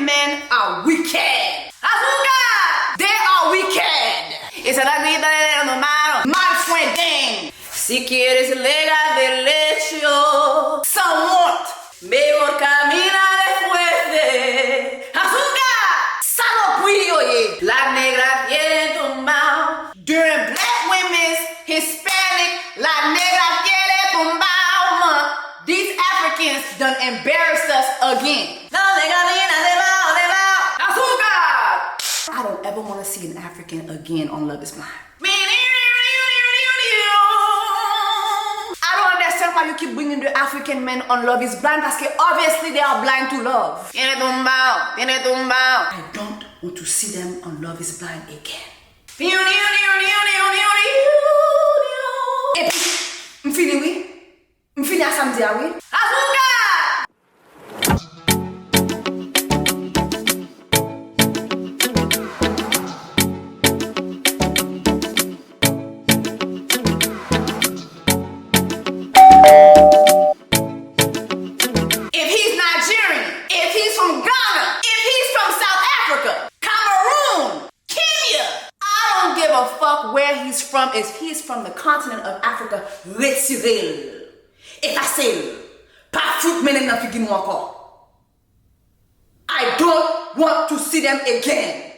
African men are wicked. Azúcar! They are wicked. Esa es la grita de normal. Mal fuente. Si quieres lega derecho. Somewhat. Mejor camina después de. Azúcar! Salo puyo ye. La negra tiene tumbao. During Black Women's Hispanic La Negra tiene tumbao month, these Africans done embarrassed us again. I don't ever want to see an African again on Love is Blind. I don't understand why you keep bringing the African men on Love is Blind, because obviously they are blind to love. I don't want to see them on Love is Blind again. I'm feeling samedi ah oui. If he's Nigerian, if he's from Ghana, if he's from South Africa, Cameroon, Kenya, I don't give a fuck where he's from. If he's from the continent of Africa, retirez-le. Effacez-le. Pas fruit menen nan figi nou encore. I don't want to see them again.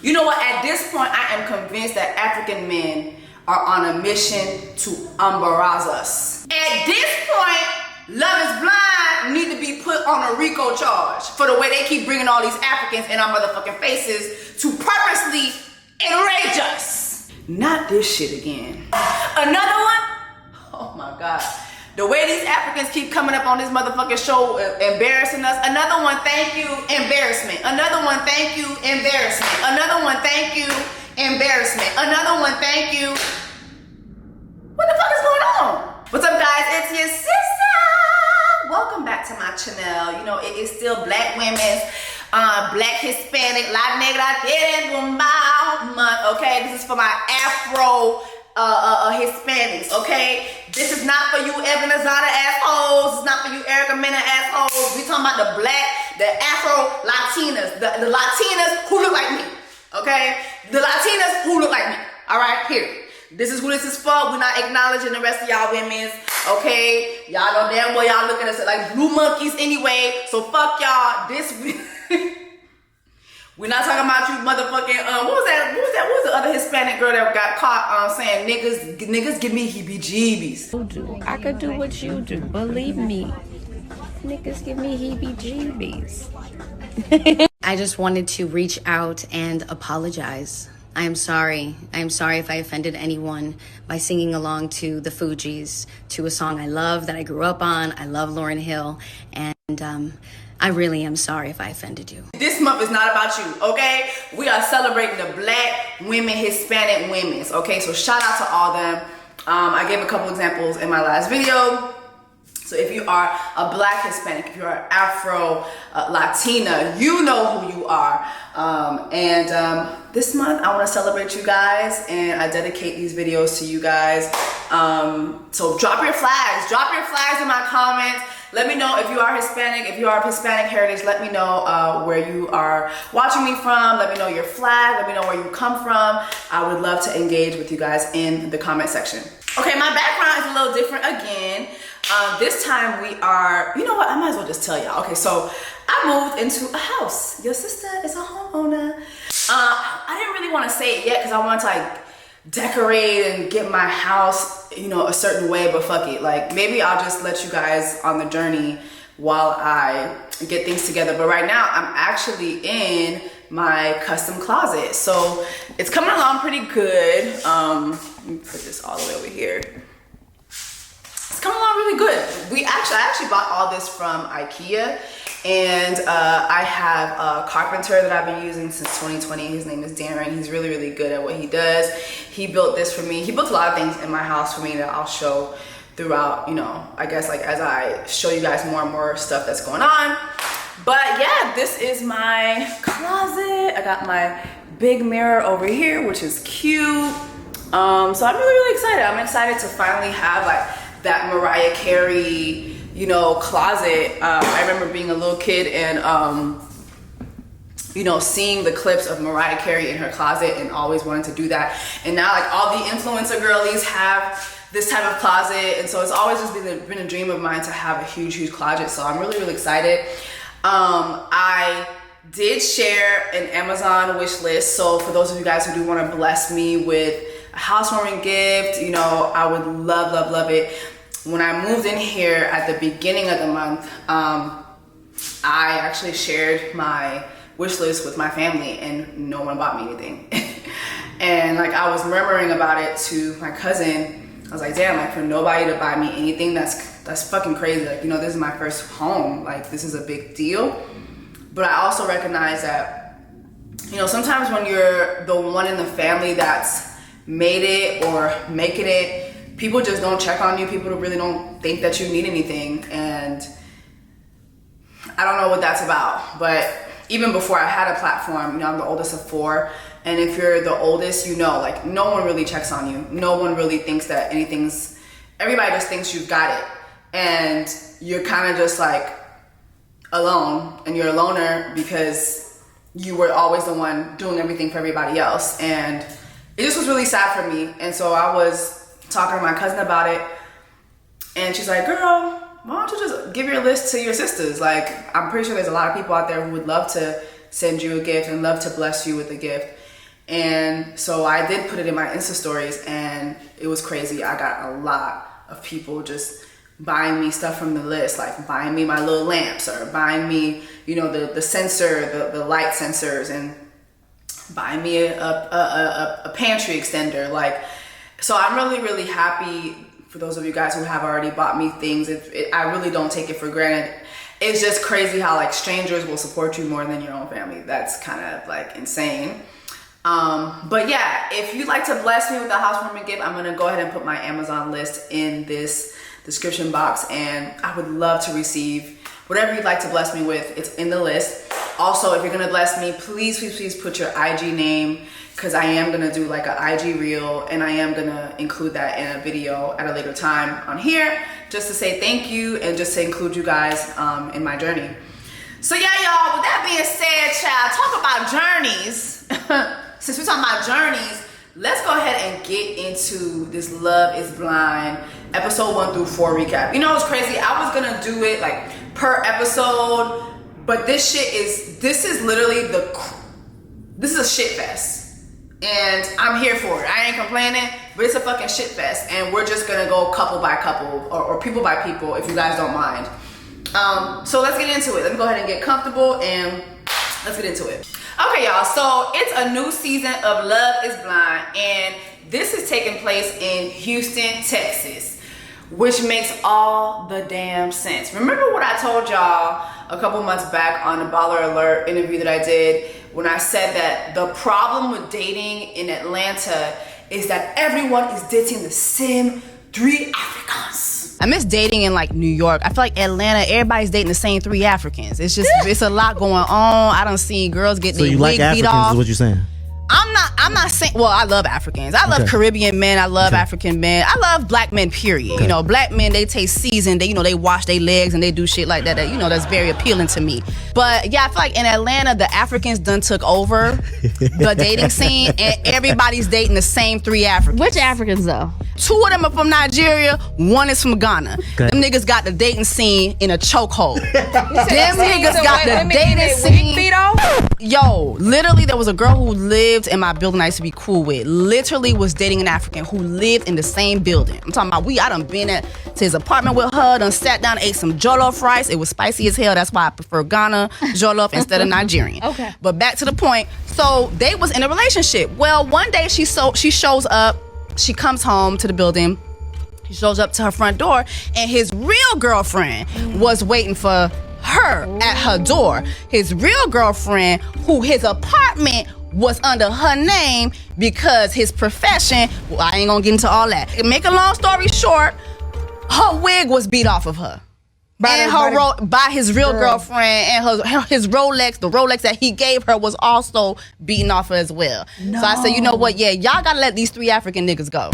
You know what? At this point, I am convinced that African men are on a mission to embarrass us. At this point, Love is Blind need to be put on a RICO charge for the way they keep bringing all these Africans in our motherfucking faces to purposely enrage us. Not this shit again. Another one? Oh my God. The way these Africans keep coming up on this motherfucking show, embarrassing us. Another one, thank you, embarrassment. Another one, thank you, embarrassment. Another one, thank you, embarrassment. Another one, thank you. What the fuck is going on? What's up, guys? It's your sister. Welcome back to my channel. You know, it is still Black Women's Black Hispanic La Negra tiene tumbao month. Okay, this is for my Afro Hispanics, okay? This is not for you Evan Azada assholes. It's not for you Erica Mena assholes. We talking about the Black, the Afro Latinas, the Latinas who look like me, okay? The Latinas who look like me, all right? Period. This is who this is for. We're not acknowledging the rest of y'all women's, okay? Y'all know damn well y'all looking at us like blue monkeys anyway, so fuck y'all. We're not talking about you motherfucking, what was the other Hispanic girl that got caught saying niggas give me heebie-jeebies. I could do what you do, believe me. Niggas give me heebie-jeebies. I just wanted to reach out and apologize. I am sorry. I am sorry if I offended anyone by singing along to the Fugees, to a song I love, that I grew up on. I love Lauryn Hill, and I really am sorry if I offended you. This month is not about you, okay? We are celebrating the Black women, Hispanic women's, okay? So shout out to all them. I gave a couple examples in my last video. So if you are a Black Hispanic, if you are Afro Latina, you know who you are. This month I want to celebrate you guys, and I dedicate these videos to you guys. So drop your flags in my comments. Let me know if you are Hispanic, if you are of Hispanic heritage. Let me know where you are watching me from. Let me know your flag. Let me know where you come from. I would love to engage with you guys in the comment section. Okay, my background is a little different again. This time we are, you know what, I might as well just tell y'all. Okay, so I moved into a house. Your sister is a homeowner. I didn't really want to say it yet because I wanted to like decorate and get my house, you know, a certain way, but fuck it. Like maybe I'll just let you guys on the journey while I get things together. But right now I'm actually in my custom closet. So it's coming along pretty good. Let me put this all the way over here. It's coming along really good. I actually bought all this from IKEA, and I have a carpenter that I've been using since 2020. His name is Darren. He's really, really good at what he does. He built this for me. He built a lot of things in my house for me that I'll show throughout, you know, I guess like as I show you guys more and more stuff that's going on. But yeah, this is my closet. I got my big mirror over here, which is cute. So I'm really, really excited. I'm excited to finally have like that Mariah Carey, you know, closet. I remember being a little kid and you know, seeing the clips of Mariah Carey in her closet and always wanting to do that. And now like all the influencer girlies have this type of closet, and so it's always just been a dream of mine to have a huge closet. So I'm really excited. I did share an Amazon wish list, so for those of you guys who do want to bless me with a housewarming gift, you know, I would love it. When I moved in here at the beginning of the month, I actually shared my wish list with my family and no one bought me anything. And like I was murmuring about it to my cousin. I was like, damn, like for nobody to buy me anything, that's fucking crazy. Like, you know, this is my first home. Like, this is a big deal. But I also recognize that, you know, sometimes when you're the one in the family that's made it or making it, people just don't check on you. People really don't think that you need anything. And I don't know what that's about. But even before I had a platform, you know, I'm the oldest of 4. And if you're the oldest, you know, like no one really checks on you. No one really thinks that everybody just thinks you've got it. And you're kind of just like alone, and you're a loner because you were always the one doing everything for everybody else. And it just was really sad for me. And so I was talking to my cousin about it, and she's like, girl, why don't you just give your list to your sisters? Like, I'm pretty sure there's a lot of people out there who would love to send you a gift and love to bless you with a gift. And so I did put it in my Insta stories, and it was crazy. I got a lot of people just buying me stuff from the list, like buying me my little lamps, or buying me, you know, the sensor, the light sensors, and buying me a pantry extender. Like, so I'm really happy for those of you guys who have already bought me things. I really don't take it for granted. It's just crazy how like strangers will support you more than your own family. That's kind of like insane. But yeah, if you'd like to bless me with a housewarming gift, I'm gonna go ahead and put my Amazon list in this description box, and I would love to receive whatever you'd like to bless me with. It's in the list. Also, if you're gonna bless me, please put your IG name, because I am gonna do like an IG reel, and I am gonna include that in a video at a later time on here, just to say thank you and just to include you guys in my journey. So yeah, y'all, with that being said, child, talk about journeys. Since we're talking about journeys, let's go ahead and get into this Love is Blind episode 1 through 4 recap. You know what's crazy? I was gonna do it like per episode, but this is literally this is a shit fest. And I'm here for it. I ain't complaining, but it's a fucking shit fest. And we're just gonna go couple by couple, or people by people, if you guys don't mind. So let's get into it. Let me go ahead and get comfortable and let's get into it. Okay, y'all, so it's a new season of Love is Blind, and this is taking place in Houston, Texas, which makes all the damn sense. Remember what I told y'all a couple months back on the Baller Alert interview that I did, when I said that the problem with dating in Atlanta is that everyone is dating the same 3 Africans. I miss dating in like New York. I feel like Atlanta, everybody's dating the same 3 Africans. It's just, it's a lot going on. I done seen girls get their wig beat off. Is what you're saying? I'm not saying, well, I love Africans. I love Caribbean men. I love African men. I love black men, period. You know, black men, they taste seasoned. They, you know, they wash their legs and they do shit like that. You know, that's very appealing to me. But yeah, I feel like in Atlanta, the Africans done took over the dating scene, and everybody's dating the same 3 Africans. Which Africans though? 2 of them are from Nigeria. 1 is from Ghana. Okay. Them niggas got the dating scene in a chokehold. Them niggas got the dating scene. Yo, literally, there was a girl who lived in my building I used to be cool with. Literally was dating an African who lived in the same building. I'm talking about, I done been to his apartment with her, done sat down, ate some jollof rice. It was spicy as hell. That's why I prefer Ghana jollof instead of Nigerian. Okay. But back to the point. So they was in a relationship. Well, one day she shows up. She comes home to the building. She shows up to her front door, and his real girlfriend was waiting for her at her door. His real girlfriend, who his apartment was under her name because his profession, well, I ain't gonna get into all that. Make a long story short, her wig was beat off of her. By his real girlfriend, and his Rolex, the Rolex that he gave her, was also beaten off her as well. No. So I said, you know what? Yeah, y'all gotta let these 3 African niggas go.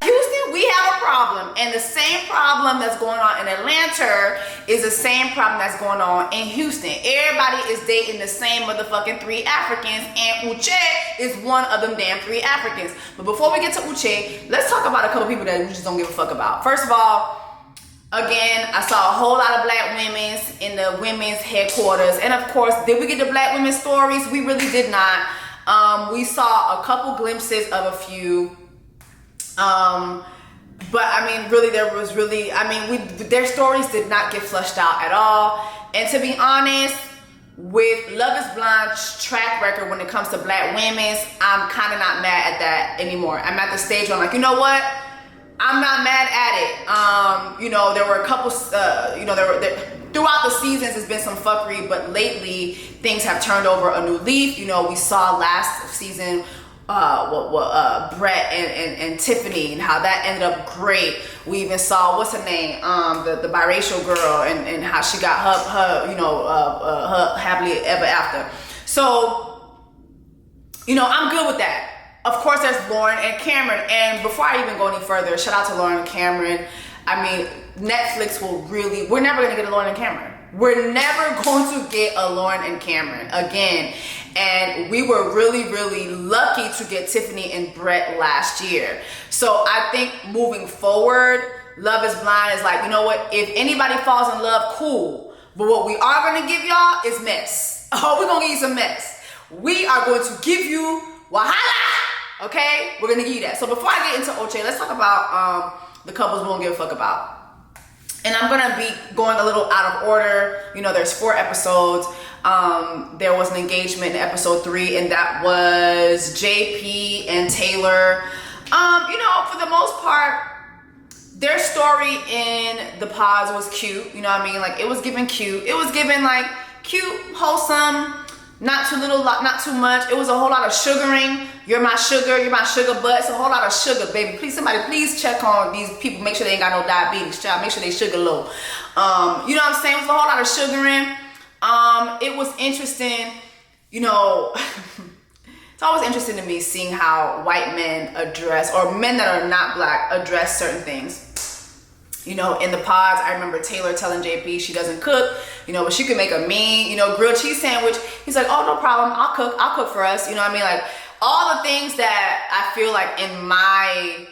Houston, we have a problem. And the same problem that's going on in Atlanta is the same problem that's going on in Houston. Everybody is dating the same motherfucking 3 Africans, and Uche is one of them damn 3 Africans. But before we get to Uche, let's talk about a couple people that we just don't give a fuck about. First of all, again, I saw a whole lot of black women in the women's headquarters. And of course, did we get the black women's stories? We really did not. We saw a couple glimpses of a few. But I mean, really, there was really, I mean, their stories did not get flushed out at all. And to be honest, with Love is Blind's track record when it comes to black women, I'm kind of not mad at that anymore. I'm at the stage where I'm like, you know what? I'm not mad at it. You know, there were a couple, you know, throughout the seasons, there's been some fuckery, but lately things have turned over a new leaf. You know, we saw last season Brett and Tiffany and how that ended up great. We even saw, what's her name, the biracial girl, and how she got her you know, her happily ever after. So, you know, I'm good with that. Of course, there's Lauren and Cameron. And before I even go any further, shout out to Lauren and Cameron. I mean, Netflix will really, we're never gonna get a Lauren and Cameron. We're never going to get a Lauren and Cameron again. And we were really, really lucky to get Tiffany and Brett last year. So I think moving forward, Love is Blind is like, you know what? If anybody falls in love, cool. But what we are gonna give y'all is mess. Oh, we're gonna give you some mess. We are going to give you Wahala. Okay, we're gonna give you that. So before I get into Oche, let's talk about the couples we don't give a fuck about. And I'm gonna be going a little out of order. You know, there's 4 episodes. There was an engagement in episode 3, and that was JP and Taylor. You know, for the most part, their story in the pods was cute. You know what I mean? Like, it was giving cute. It was giving like cute, wholesome. Not too little, not too much. It was a whole lot of sugaring. You're my sugar butt. It's a whole lot of sugar, baby. Please, somebody, please check on these people. Make sure they ain't got no diabetes, child. Make sure they sugar low. You know what I'm saying? It was a whole lot of sugaring. It was interesting, you know. It's always interesting to me seeing how white men address, or men that are not black, address certain things. You know, in the pods, I remember Taylor telling JP she doesn't cook, you know, but she could make a mean, you know, grilled cheese sandwich. He's like, oh, no problem. I'll cook for us. You know what I mean? Like, all the things that I feel like in my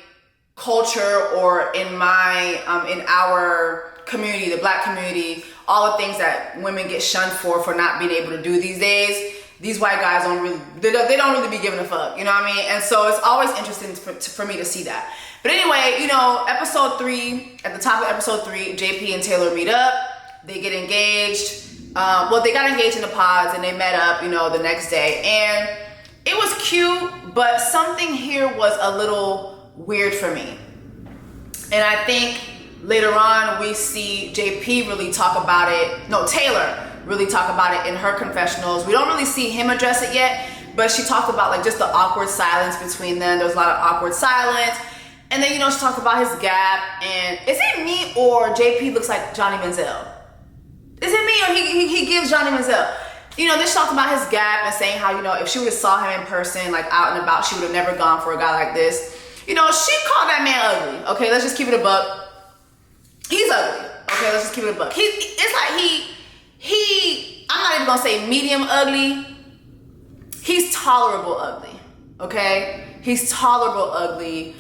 culture or in my, in our community, the black community, all the things that women get shunned for not being able to do these days, these white guys don't really, they don't really be giving a fuck. You know what I mean? And so it's always interesting for me to see that. But anyway, you know, episode 3, at the top of episode 3, JP and Taylor meet up. They get engaged. Well, they got engaged in the pods and they met up, you know, the next day. And it was cute, but something here was a little weird for me. And I think later on we see JP really talk about it. No, Taylor really talk about it in her confessionals. We don't really see him address it yet, but she talked about like just the awkward silence between them. There was a lot of awkward silence. And then, you know, she talked about his gap, and is it me or JP looks like Johnny Manziel? Is it me or he gives Johnny Manziel? You know, then she talked about his gap and saying how, you know, if she would have saw him in person, like out and about, she would have never gone for a guy like this. You know, she called that man ugly. Okay, let's just keep it a buck. He's ugly. Okay, let's just keep it a buck. It's like I'm not even gonna say medium ugly. He's tolerable ugly. Okay, he's tolerable ugly.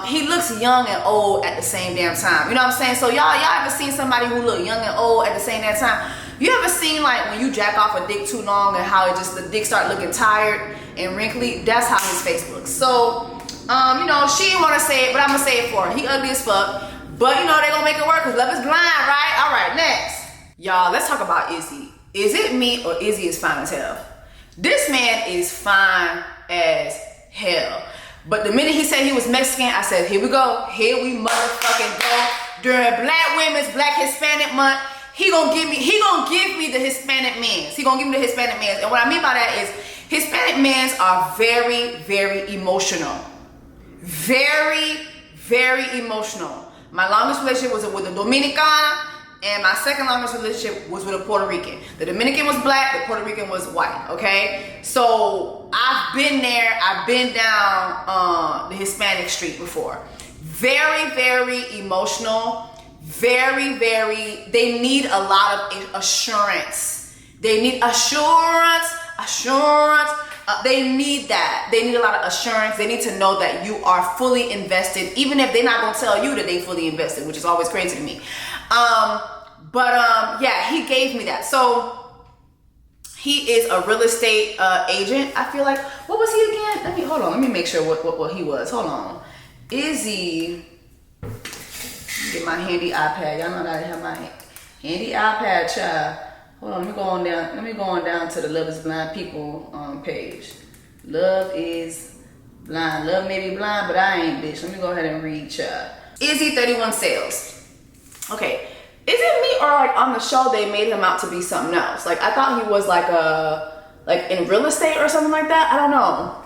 He looks young and old at the same damn time. You know what I'm saying? So y'all ever seen somebody who look young and old at the same damn time? You ever seen like when you jack off a dick too long and how the dick start looking tired and wrinkly? That's how his face looks. So, you know, she didn't want to say it, but I'm gonna say it for her. He ugly as fuck, but you know they gonna make it work because love is blind, right? All right, next, y'all, let's talk about Izzy. Is it me or Izzy is fine as hell? This man is fine as hell. But the minute he said he was Mexican, I said, here we go. Here we motherfucking go. During Black Hispanic Month, he gonna give me the Hispanic mens. He gonna give me the Hispanic mens. And what I mean by that is Hispanic mens are very, very emotional. Very, very emotional. My longest relationship was with a Dominicana, and my second longest relationship was with a Puerto Rican. The Dominican was black, the Puerto Rican was white, okay? So I've been there, I've been down the Hispanic street before. Very, very emotional. Very, they need a lot of assurance. They need assurance. They need that. They need a lot of assurance. They need to know that you are fully invested, even if they're not gonna tell you that they fully invested, which is always crazy to me. Yeah, he gave me that. So he is a real estate agent. I feel like, what was he again? Let me make sure what he was. Hold on. Izzy, get my handy iPad. Y'all know that I have my handy iPad, child. Hold on, let me go on down to the Love is Blind people page. Love is blind. Love may be blind, but I ain't, bitch. Let me go ahead and read, child. Izzy 31 sales. Okay, is it me or like on the show they made him out to be something else? Like I thought he was like in real estate or something like that. I don't know.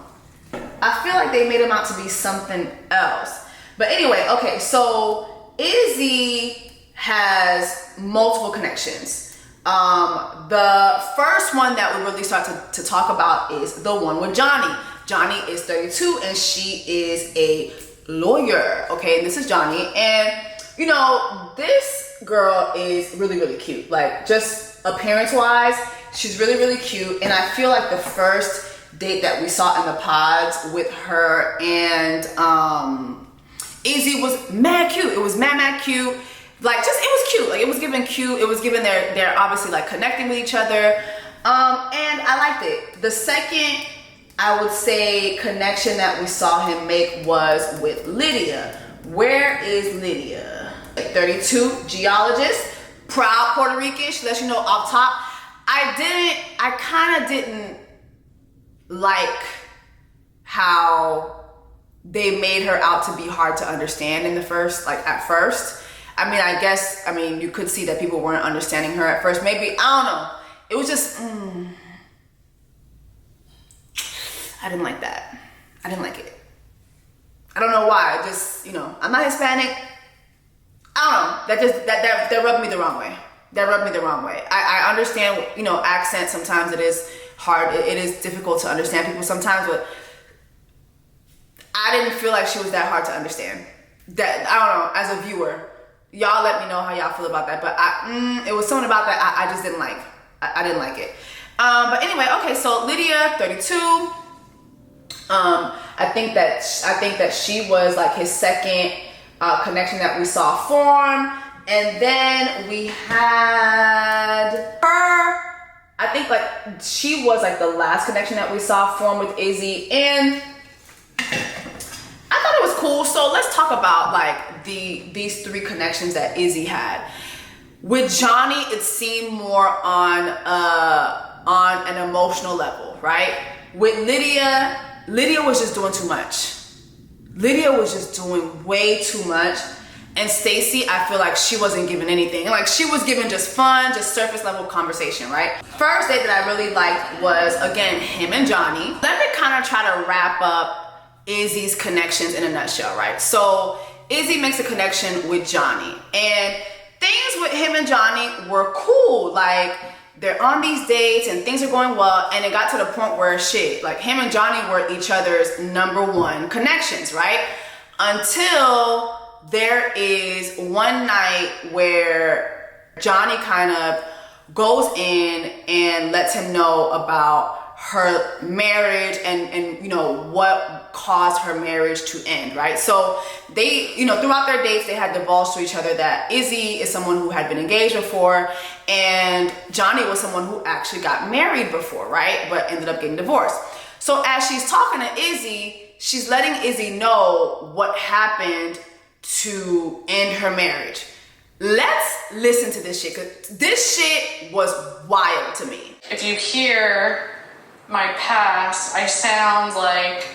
I feel like they made him out to be something else. But anyway, okay, so Izzy has multiple connections. The first one that we really start to talk about is the one with Johnny. Johnny is 32 and she is a lawyer. Okay, and this is Johnny. And you know, this girl is really, really cute. Like just appearance wise, she's really, really cute. And I feel like the first date that we saw in the pods with her and Izzy was mad cute. It was mad cute. Like just, it was cute. Like it was given cute. It was given they're obviously like connecting with each other. And I liked it. The second, I would say, connection that we saw him make was with Lydia. Where is Lydia? 32, geologist, proud Puerto Rican. She lets you know off top. I kind of didn't like how they made her out to be hard to understand in the first, like at first. I mean, you could see that people weren't understanding her at first. Maybe, I don't know. It was just, I didn't like that. I didn't like it. I don't know why. Just, you know, I'm not Hispanic. I don't know. That rubbed me the wrong way. That rubbed me the wrong way. I understand, you know, accent. Sometimes it is hard. It is difficult to understand people sometimes, but I didn't feel like she was that hard to understand. That, I don't know, as a viewer. Y'all let me know how y'all feel about that, but it was something about that I just didn't like. I didn't like it. But anyway, okay, so Lydia, 32. I think that she was like his second connection that we saw form, and then we had her. I think like she was like the last connection that we saw form with Izzy, and I thought it was cool. So let's talk about like these three connections that Izzy had. With Johnny, it seemed more on an emotional level, right? With Lydia was just doing too much. Lydia was just doing way too much. And Stacy, I feel like she wasn't giving anything. Like she was giving just fun, just surface level conversation, right? First date that I really liked was, again, him and Johnny. Let me kind of try to wrap up Izzy's connections in a nutshell, right? So Izzy makes a connection with Johnny, and things with him and Johnny were cool. Like they're on these dates and things are going well, and it got to the point where shit, like him and Johnny were each other's #1 connections, right? Until there is one night where Johnny kind of goes in and lets him know about her marriage and you know what caused her marriage to end, right? So they, you know, throughout their dates they had divulged to each other that Izzy is someone who had been engaged before and Johnny was someone who actually got married before, right? But ended up getting divorced. So as she's talking to Izzy, she's letting Izzy know what happened to end her marriage. Let's listen to this shit, because this shit was wild to me. If you hear my past, I sound like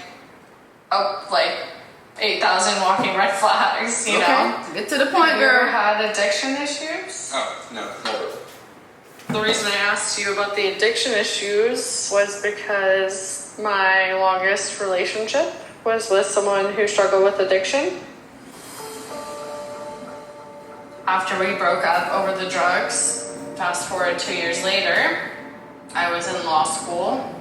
8,000 walking red flags, you know? Get to the point, Have you girl. ever had addiction issues? Oh, no, never. The reason I asked you about the addiction issues was because my longest relationship was with someone who struggled with addiction. After we broke up over the drugs, fast forward 2 years later, I was in law school.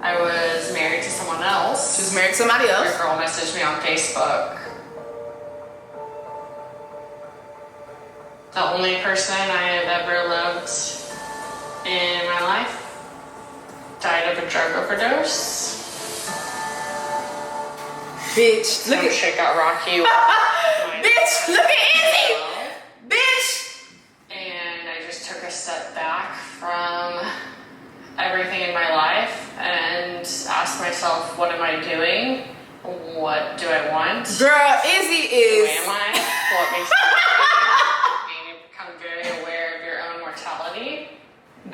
I was married to someone else. She was married to somebody else. A girl messaged me on Facebook The only person I have ever loved in my life died of a drug overdose. Bitch, look Some at shit got rocky. Bitch, look at Izzy! Bitch! And I just took a step back from everything in my life and asked myself, what am I doing? What do I want? Girl, Izzy is... Who am I? What makes me happy? And you become very aware of your own mortality.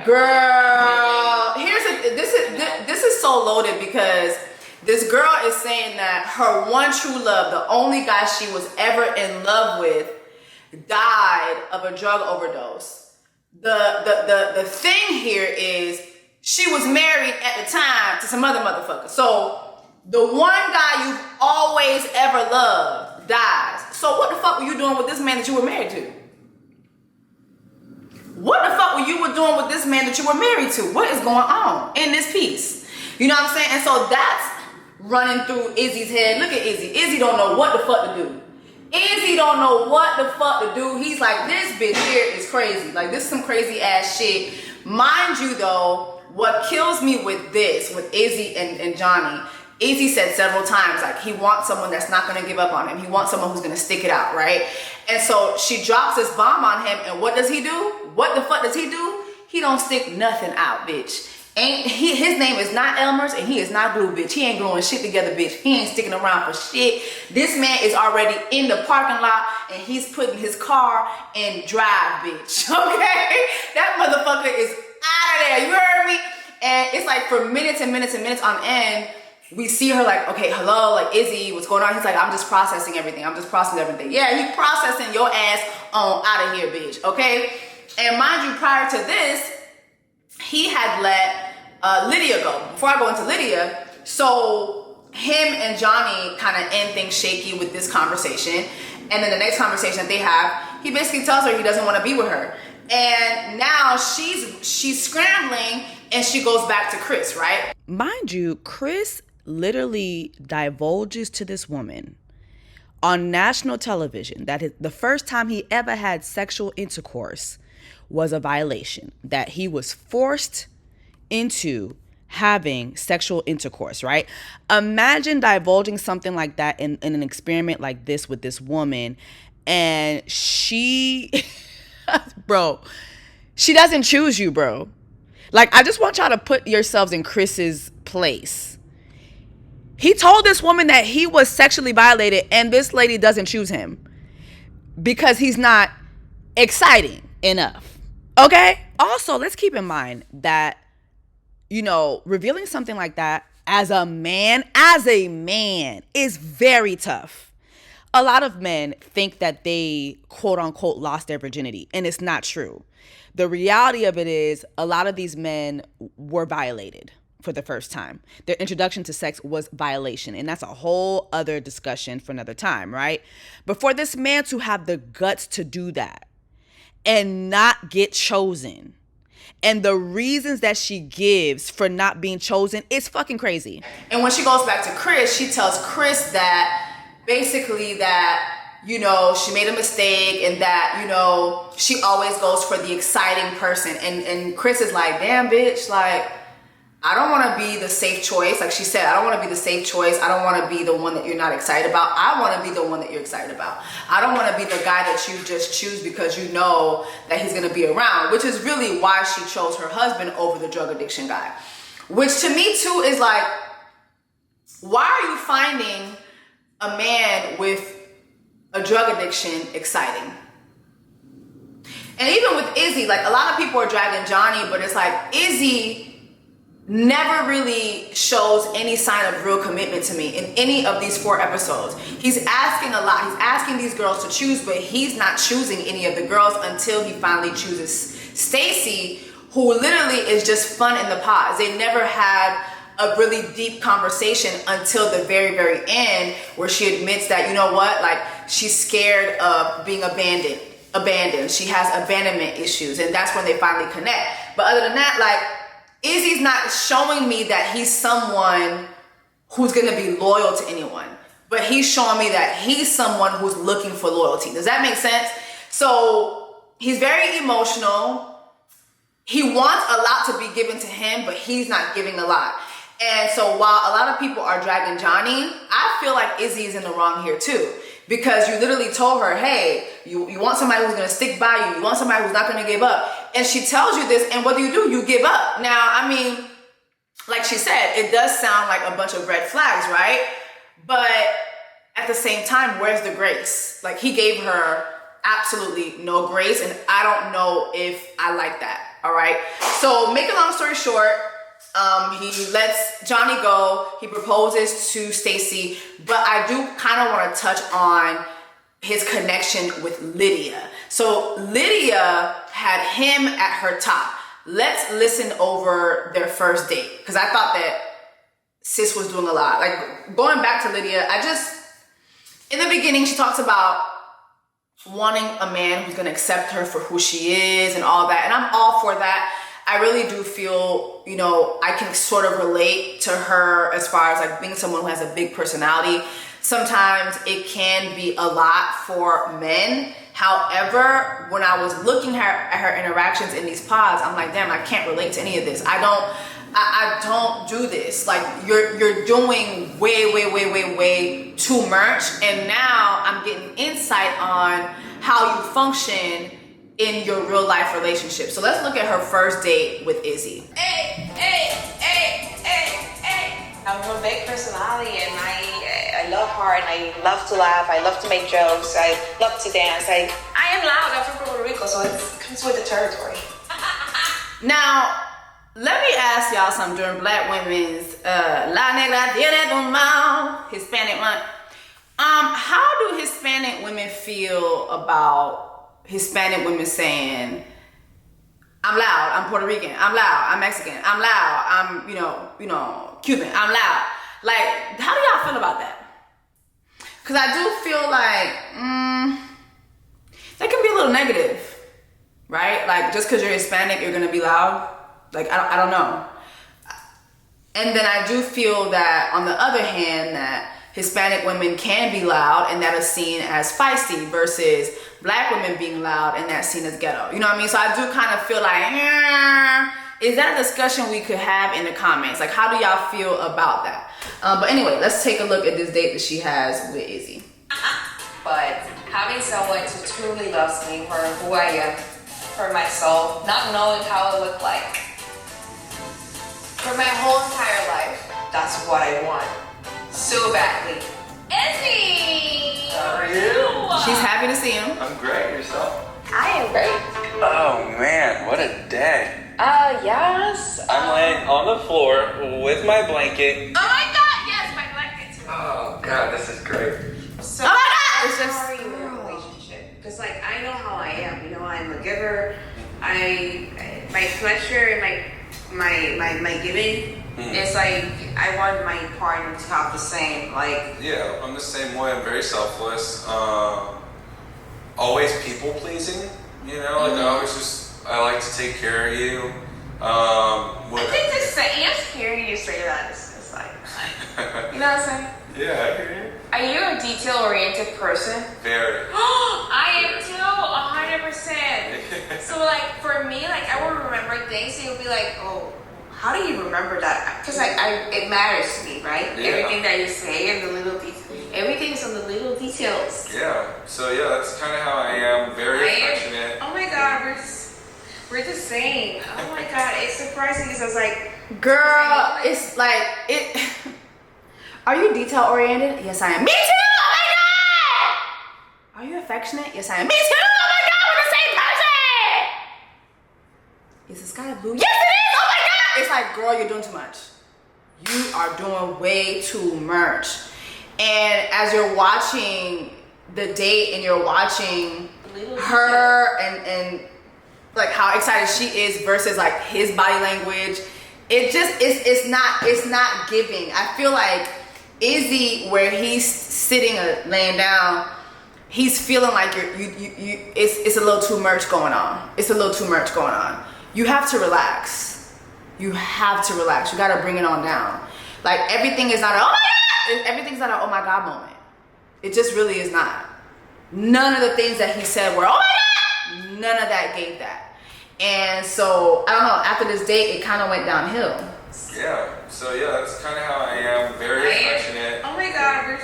Girl, this is so loaded because this girl is saying that her one true love, the only guy she was ever in love with, died of a drug overdose. The thing here is she was married at the time to some other motherfucker. So the one guy you've always ever loved dies. So what the fuck were you doing with this man that you were married to? What the fuck were you doing with this man that you were married to? What is going on in this piece? You know what I'm saying? And so that's running through Izzy's head. Look at Izzy. Izzy don't know what the fuck to do. Izzy don't know what the fuck to do. He's like, this bitch here is crazy. Like, this is some crazy ass shit. Mind you though, what kills me with this, with Izzy and Johnny, Izzy said several times, like, he wants someone that's not gonna give up on him. He wants someone who's gonna stick it out, right? And so she drops this bomb on him, and what does he do? What the fuck does he do? He don't stick nothing out, bitch. His name is not Elmer's, and he is not glue, bitch. He ain't gluing shit together, bitch. He ain't sticking around for shit. This man is already in the parking lot, and he's putting his car in drive, bitch. Okay? That motherfucker is out of there. You heard me? And it's like for minutes and minutes and minutes on end, we see her like, okay, hello, like, Izzy, what's going on? He's like, I'm just processing everything. I'm just processing everything. Yeah, he processing your ass on out of here, bitch, okay? And mind you, prior to this, he had let Lydia go. Before I go into Lydia, so him and Johnny kind of end things shaky with this conversation. And then the next conversation that they have, he basically tells her he doesn't want to be with her. And now she's scrambling and she goes back to Chris, right? Mind you, Chris literally divulges to this woman on national television that the first time he ever had sexual intercourse was a violation, that he was forced into having sexual intercourse, right? Imagine divulging something like that in an experiment like this with this woman, and she, bro, she doesn't choose you, bro. Like, I just want y'all to put yourselves in Chris's place. He told this woman that he was sexually violated, and this lady doesn't choose him because he's not exciting enough. Okay? Also, let's keep in mind that, you know, revealing something like that as a man is very tough. A lot of men think that they, quote unquote, lost their virginity, and it's not true. The reality of it is a lot of these men were violated for the first time. Their introduction to sex was violation, and that's a whole other discussion for another time, right? But for this man to have the guts to do that and not get chosen, and the reasons that she gives for not being chosen, it's fucking crazy. And when she goes back to Chris, she tells Chris that basically that, you know, she made a mistake and that, you know, she always goes for the exciting person. And Chris is like, damn, bitch, like, I don't want to be the safe choice. Like she said, I don't want to be the safe choice. I don't want to be the one that you're not excited about. I want to be the one that you're excited about. I don't want to be the guy that you just choose because you know that he's going to be around, which is really why she chose her husband over the drug addiction guy. Which to me too is like, why are you finding a man with a drug addiction exciting? And even with Izzy, like a lot of people are dragging Johnny, but it's like Izzy never really shows any sign of real commitment to me in any of these 4 episodes. He's asking a lot. He's asking these girls to choose, but he's not choosing any of the girls until he finally chooses Stacy, who literally is just fun in the pods. They never had a really deep conversation until the very, very end, where she admits that, you know what, like she's scared of being abandoned. She has abandonment issues, and that's when they finally connect. But other than that, like, Izzy's not showing me that he's someone who's gonna be loyal to anyone, but he's showing me that he's someone who's looking for loyalty. Does that make sense? So he's very emotional. He wants a lot to be given to him, but he's not giving a lot. And so while a lot of people are dragging Johnny, I feel like Izzy is in the wrong here too. Because you literally told her, hey, you want somebody who's gonna stick by you. You want somebody who's not gonna give up. And she tells you this, and what do? You give up. Now, I mean, like she said, it does sound like a bunch of red flags, right? But at the same time, where's the grace? Like, he gave her absolutely no grace, and I don't know if I like that, all right? So make a long story short, he lets Johnny go. He proposes to Stacy, but I do kind of want to touch on his connection with Lydia. So Lydia had him at her top. Let's listen over their first date, because I thought that sis was doing a lot. Like, going back to Lydia, in the beginning, she talks about wanting a man who's gonna accept her for who she is and all that, and I'm all for that. I really do feel, you know, I can sort of relate to her as far as like being someone who has a big personality. Sometimes it can be a lot for men. However, when I was looking at her interactions in these pods, I'm like, damn, I can't relate to any of this. I don't do this. Like, you're doing way too much. And now I'm getting insight on how you function in your real life relationship. So let's look at her first date with Izzy. Hey. I have a big personality, and I love hard, and I love to laugh, I love to make jokes, I love to dance. I am loud. I'm from Puerto Rico, so it comes with the territory. Now, let me ask y'all something during Black Women's La Negra Tiene Tu Mouth Hispanic Month. How do Hispanic women feel about Hispanic women saying, I'm loud, I'm Puerto Rican, I'm loud, I'm Mexican, I'm loud, I'm, you know, Cuban, I'm loud. Like, how do y'all feel about that? Because I do feel like, that can be a little negative, right? Like, just because you're Hispanic, you're gonna be loud. Like, I don't know. And then I do feel that, on the other hand, that Hispanic women can be loud, and that is seen as feisty, versus Black women being loud and that's seen as ghetto. You know what I mean? So I do kind of feel like, is that a discussion we could have in the comments? Like, how do y'all feel about that? But anyway, let's take a look at this date that she has with Izzy. But having someone who truly loves me for who I am, for my soul, not knowing how I look like, for my whole entire life, that's what I want. So badly. Izzy! How are you? She's happy to see him. I'm great. Yourself? I am great. Oh man, what a day. Yes. I'm laying on the floor with my blanket. Oh my god, yes, my blanket too. Oh god, this is great. So, Oh my God, it's how just- are you in a relationship? Because like, I know how I am. You know, I'm a giver. My pleasure and my giving. It's like, I want my partner to have the same, like... Yeah, I'm the same way. I'm very selfless. Always people-pleasing, you know? Like, I like to take care of you. I think this is hearing you say that is like, you know what I'm saying? Yeah, I hear you. Are you a detail-oriented person? Very. I am too, 100%. So like, for me, like, I will remember things and you'll be like, oh, how do you remember that? Because it matters to me, right? Yeah. Everything that you say and the little details. Everything's on the little details. Yeah, so yeah, that's kind of how I am. Very affectionate. Oh my god, we're the same. Oh my god, it's surprising because I was like, Girl, it's like, are you detail oriented? Yes, I am. Me too! Oh my God! Are you affectionate? Yes, I am. Me too! Oh my God, we're the same person! Is the sky blue? Yes, it is! Oh my God! It's like, girl, you're doing too much. You are doing way too much. And as you're watching the date and you're watching her and like how excited she is versus like his body language, it just it's not giving. I feel like Izzy, where he's sitting or laying down, he's feeling like it's a little too much going on. It's a little too much going on. You have to relax. You have to relax. You got to bring it on down. Like, everything is not a, oh my God! Everything's not a oh my God moment. It just really is not. None of the things that he said were, oh my God! none of that gave that. And so, I don't know, after this date, it kind of went downhill. Yeah, so yeah, that's kind of how I am. Very affectionate. Oh my God,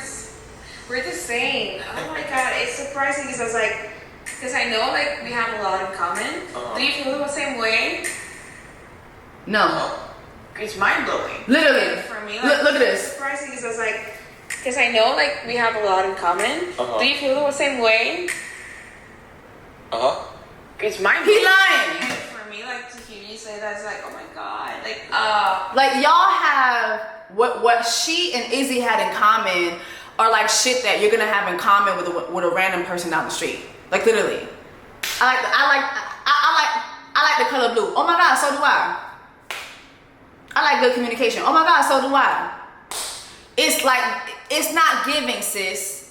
we're the same. Oh my God, it's surprising because I was like, because I know like we have a lot in common. Do you feel the same way? No. It's mind blowing. Literally. For me, like, look at this. It's surprising because I was like, because I know like we have a lot in common. Uh-huh. Do you feel the same way? It's mind blowing. He's lying. And for me, like to hear you say that, it's like, oh my God, like y'all have what she and Izzy had in common are like shit that you're gonna have in common with a random person down the street. Like literally. I like the color blue. Oh my God, so do I. I like good communication. Oh my God, so do I. It's like, it's not giving, sis.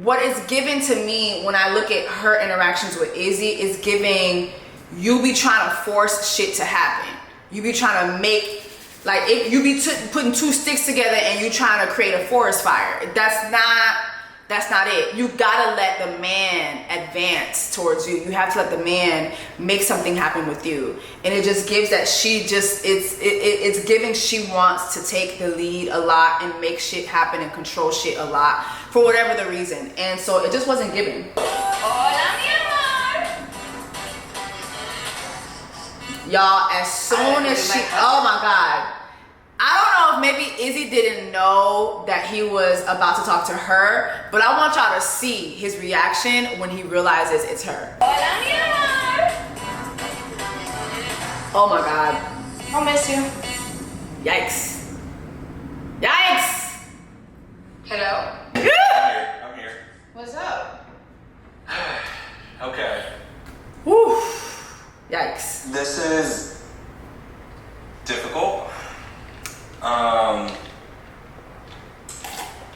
What it's giving to me when I look at her interactions with Izzy is giving, you be trying to force shit to happen. You be trying to make, like, if you be putting two sticks together and you trying to create a forest fire. That's not it. You gotta let the man advance towards you. You have to let the man make something happen with you. And it just gives that it's giving she wants to take the lead a lot and make shit happen and control shit a lot for whatever the reason. And so it just wasn't giving. Y'all, as soon as she, oh my God. I don't know if maybe Izzy didn't know that he was about to talk to her, but I want y'all to see his reaction when he realizes it's her. Oh my God. I'll miss you. Yikes. Yikes. Hello. I'm here. What's up? Okay. Whew. Yikes. This is difficult.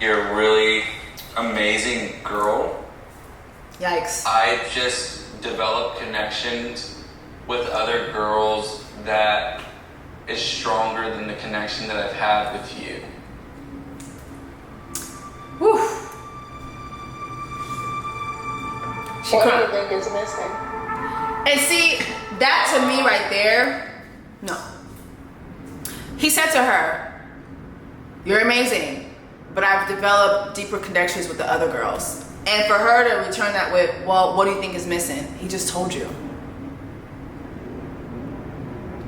You're a really amazing girl. Yikes. I just developed connections with other girls that is stronger than the connection that I've had with you. Whew. She What do cried. you think is missing? And see, that to me right there, no. He said to her, you're amazing, but I've developed deeper connections with the other girls. And for her to return that with, well, what do you think is missing? He just told you.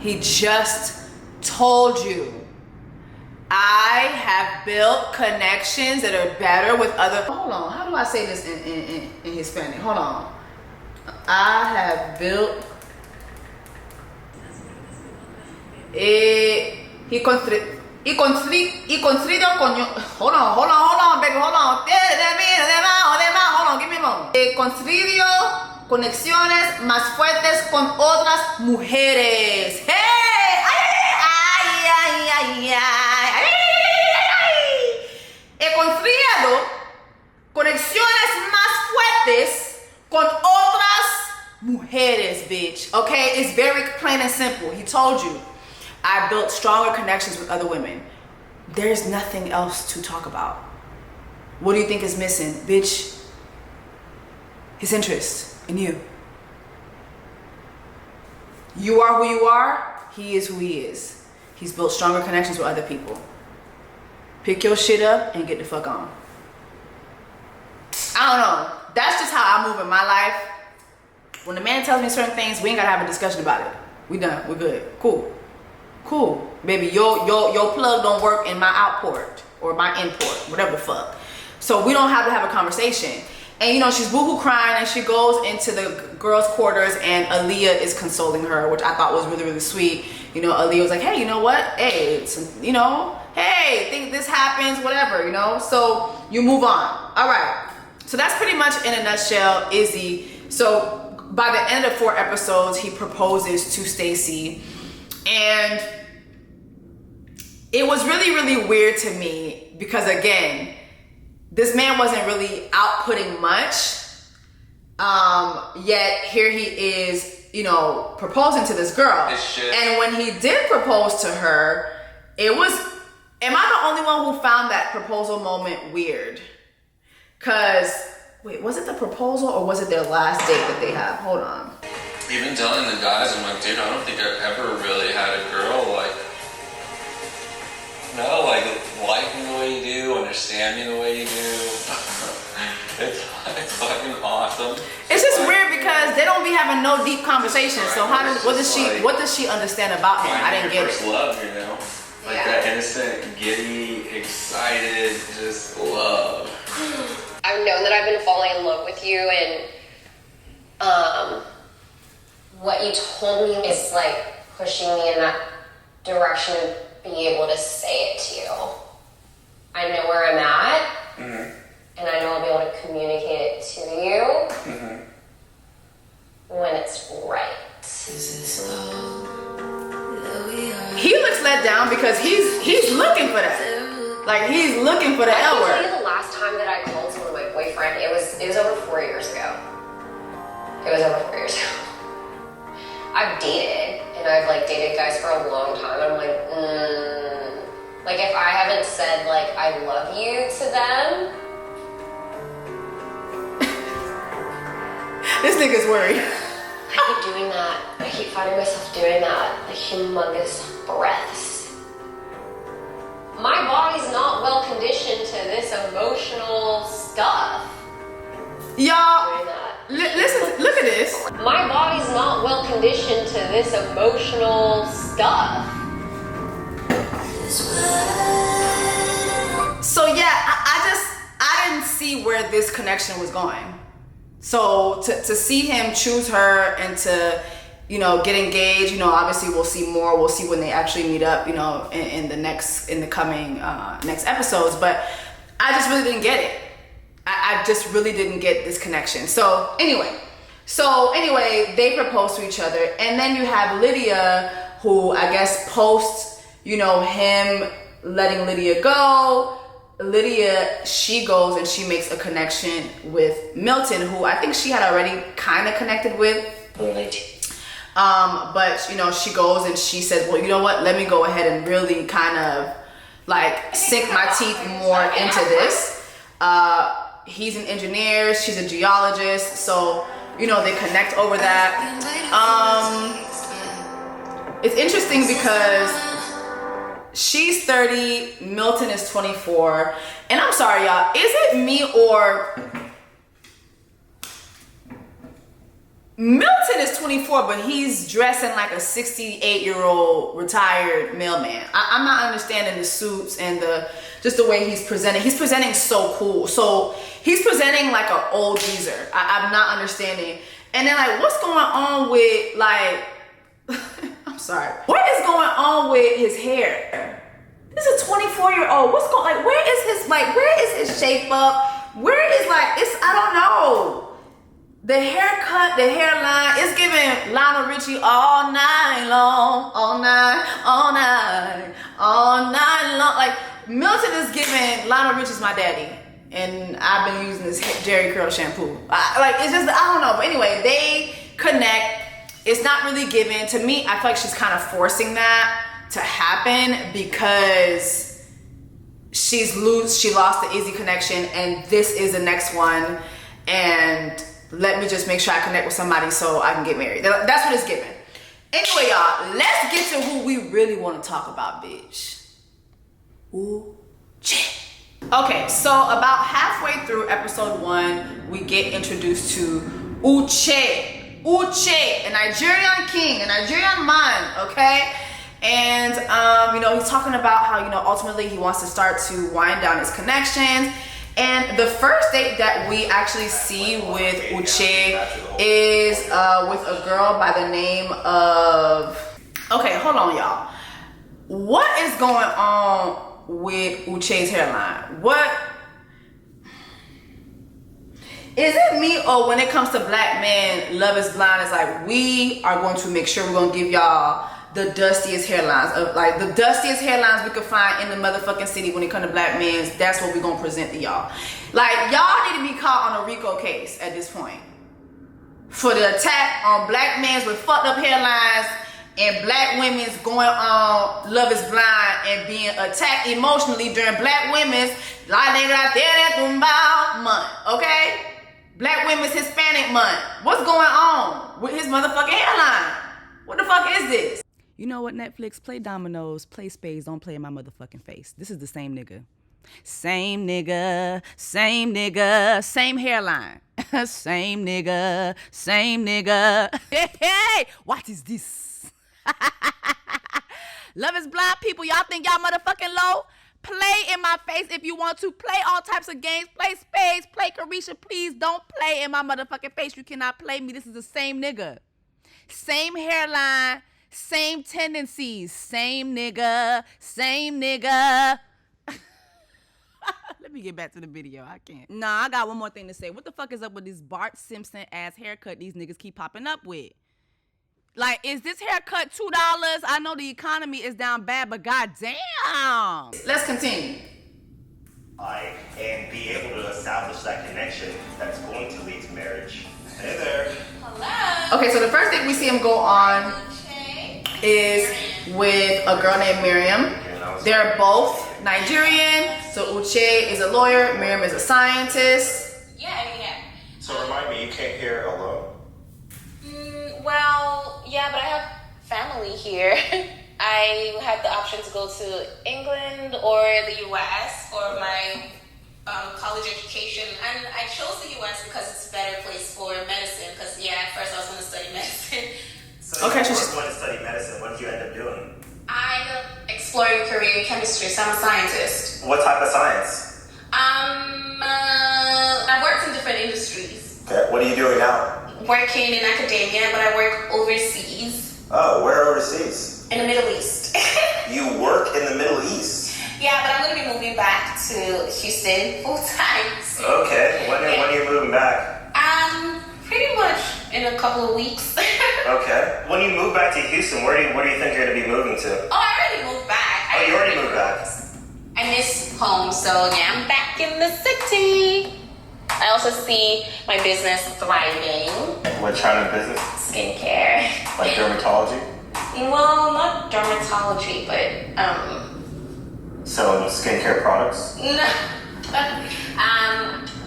He just told you. I have built connections that are better with other, hold on, how do I say this in Hispanic? Hold on. I have built, he construido coño, hold on, baby, hold on, give me a moment. Construido conexiones más fuertes con otras mujeres. Hey, he construido conexiones más fuertes con otras mujeres, bitch. Okay, it's very plain and simple. He told you. I built stronger connections with other women. There's nothing else to talk about. What do you think is missing? Bitch, his interest in you. You are who you are. He is who he is. He's built stronger connections with other people. Pick your shit up and get the fuck on. I don't know. That's just how I move in my life. When the man tells me certain things, we ain't gotta have a discussion about it. We done. We're good. Cool. Cool. Baby, your plug don't work in my outport or my import, whatever the fuck. So we don't have to have a conversation. And you know, she's boohoo crying and she goes into the girls' quarters and Aaliyah is consoling her, which I thought was really, really sweet. You know, Aaliyah was like, hey, you know what? Hey, it's, you know, hey, think this happens, whatever, you know? So you move on. All right. So that's pretty much in a nutshell, Izzy. So by the end of 4 episodes, he proposes to Stacy. And it was really, really weird to me because, again, this man wasn't really outputting much. Yet here he is, you know, proposing to this girl. And when he did propose to her, it was, am I the only one who found that proposal moment weird? Because, wait, was it the proposal or was it their last date that they have? Hold on. even telling the guys, I'm like, dude, I don't think I've ever really had a girl like liking the way you do, understand me the way you do. It's fucking awesome. It's just weird because they don't be having no deep conversations. So what does she understand about him? I didn't get first it. love, you know? Like that innocent, giddy, excited, just love. I've known that I've been falling in love with you, and what you told me is like pushing me in that direction of being able to say it to you. I know where I'm at, and I know I'll be able to communicate it to you when it's right. He looks let down because he's looking for that. Like he's looking for the L I can tell word. you the last time that I called someone my boyfriend, it was over 4 years ago. It was over 4 years ago. I've dated, and I've like dated guys for a long time. I'm like, like if I haven't said like I love you to them, This nigga's worried. I keep doing that. I keep finding myself doing that. Like humongous breaths. My body's not well conditioned to this emotional stuff. Y'all, Doing that. listen, look at this. My body's not well conditioned to this emotional stuff. So yeah, I didn't see where this connection was going. So to see him choose her and to, you know, get engaged, you know, obviously we'll see more. We'll see when they actually meet up, you know, in the coming next episodes. But I just really didn't get it. I just really didn't get this connection. So anyway, they propose to each other, and then you have Lydia, who I guess posts, you know, him letting Lydia go. Lydia, she goes and she makes a connection with Milton, who I think she had already kind of connected with. But you know, she goes and she says, well, you know what? Let me go ahead and really kind of like sink my teeth more into this. He's an engineer, she's a geologist, so you know they connect over that. It's interesting because she's 30, Milton is 24, and I'm sorry y'all, is it me or Milton is 24, but he's dressing like a 68-year-old retired mailman. I'm not understanding the suits and just the way he's presenting. He's presenting so cool. So he's presenting like an old geezer. I'm not understanding. And then like, what's going on with like, I'm sorry. What is going on with his hair? This is a 24-year-old. What's going, like, where is his shape up? Where is like, I don't know. The haircut, the hairline, it's giving Lionel Richie all night long, all night long. Like, Milton is giving Lionel Richie's my daddy. And I've been using this Jerry Curl shampoo. It's just, I don't know. But anyway, they connect. It's not really given. To me, I feel like she's kind of forcing that to happen because she lost the Izzy connection, and this is the next one. And let me just make sure I connect with somebody so I can get married. That's what it's given. Anyway, y'all, let's get to who we really want to talk about, bitch. Ooh, shit. Okay, so about halfway through episode 1, we get introduced to Uche, a Nigerian king, a Nigerian man, okay? And, you know, he's talking about how, you know, ultimately he wants to start to wind down his connections. And the first date that we actually see with Uche is with a girl by the name of... Okay, hold on, y'all. What is going on with Uche's hairline? What... Is it me, or when it comes to black men, Love is Blind, it's like we are going to make sure we're going to give y'all the dustiest hairlines, like the dustiest hairlines we could find in the motherfucking city when it comes to black men. That's what we're gonna present to y'all. Like, y'all need to be caught on a RICO case at this point for the attack on black men with fucked up hairlines and black women's going on Love is Blind and being attacked emotionally during black women's La Negra Tiene Tumbao month, okay? Black Women's Hispanic Month. What's going on with his motherfucking hairline? What the fuck is this? You know what, Netflix? Play dominoes, play spades, don't play in my motherfucking face. This is the same nigga. Same nigga, same nigga, same hairline. Same nigga, same nigga. Hey, what is this? Love is blind, people. Y'all think y'all motherfucking low? Play in my face if you want to. Play all types of games. Play spades. Play Carisha. Please don't play in my motherfucking face. You cannot play me. This is the same nigga. Same hairline. Same tendencies. Same nigga. Same nigga. Let me get back to the video. I can't. Nah, I got one more thing to say. What the fuck is up with this Bart Simpson ass haircut these niggas keep popping up with? Like, is this haircut $2? I know the economy is down bad, but goddamn. Let's continue. And be able to establish that connection that's going to lead to marriage. Hey there. Hello. Okay, so the first thing we see him go on is with a girl named Miriam. They're both Nigerian. So Uche is a lawyer, Miriam is a scientist. Yeah. So remind me, you came here alone? Well, yeah, but I have family here. I had the option to go to England or the US for my college education, and I chose the US because it's a better place for medicine. Because at first I was going to study medicine. So okay, you were going to study medicine. What did you end up doing? I ended up exploring a career in chemistry, so I'm a scientist. What type of science? I worked in different industries. Okay, what are you doing now? Working in academia, but I work overseas. Oh, where overseas? In the Middle East. You work in the Middle East? Yeah, but I'm going to be moving back to Houston full time. Okay, when are you moving back? Pretty much in a couple of weeks. Okay. When you move back to Houston, where do you think you're going to be moving to? Oh, I already moved back. Oh, you already moved back? I miss home, so yeah, I'm back in the city. I also see my business thriving. What kind of business? Skincare. Like dermatology? Well, not dermatology, but Selling skincare products? no.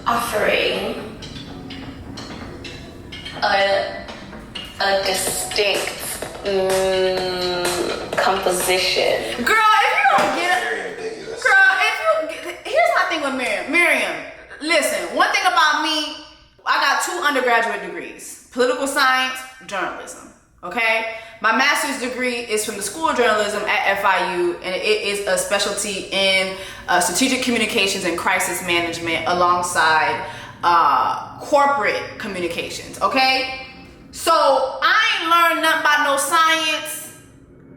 Offering a distinct composition. Girl, if you don't get Very ambiguous. here's my thing with Miriam, listen, one thing about me, I got 2 undergraduate degrees, political science, journalism, okay? My master's degree is from the School of Journalism at FIU, and it is a specialty in strategic communications and crisis management alongside corporate communications, okay? So I ain't learned nothing about no science,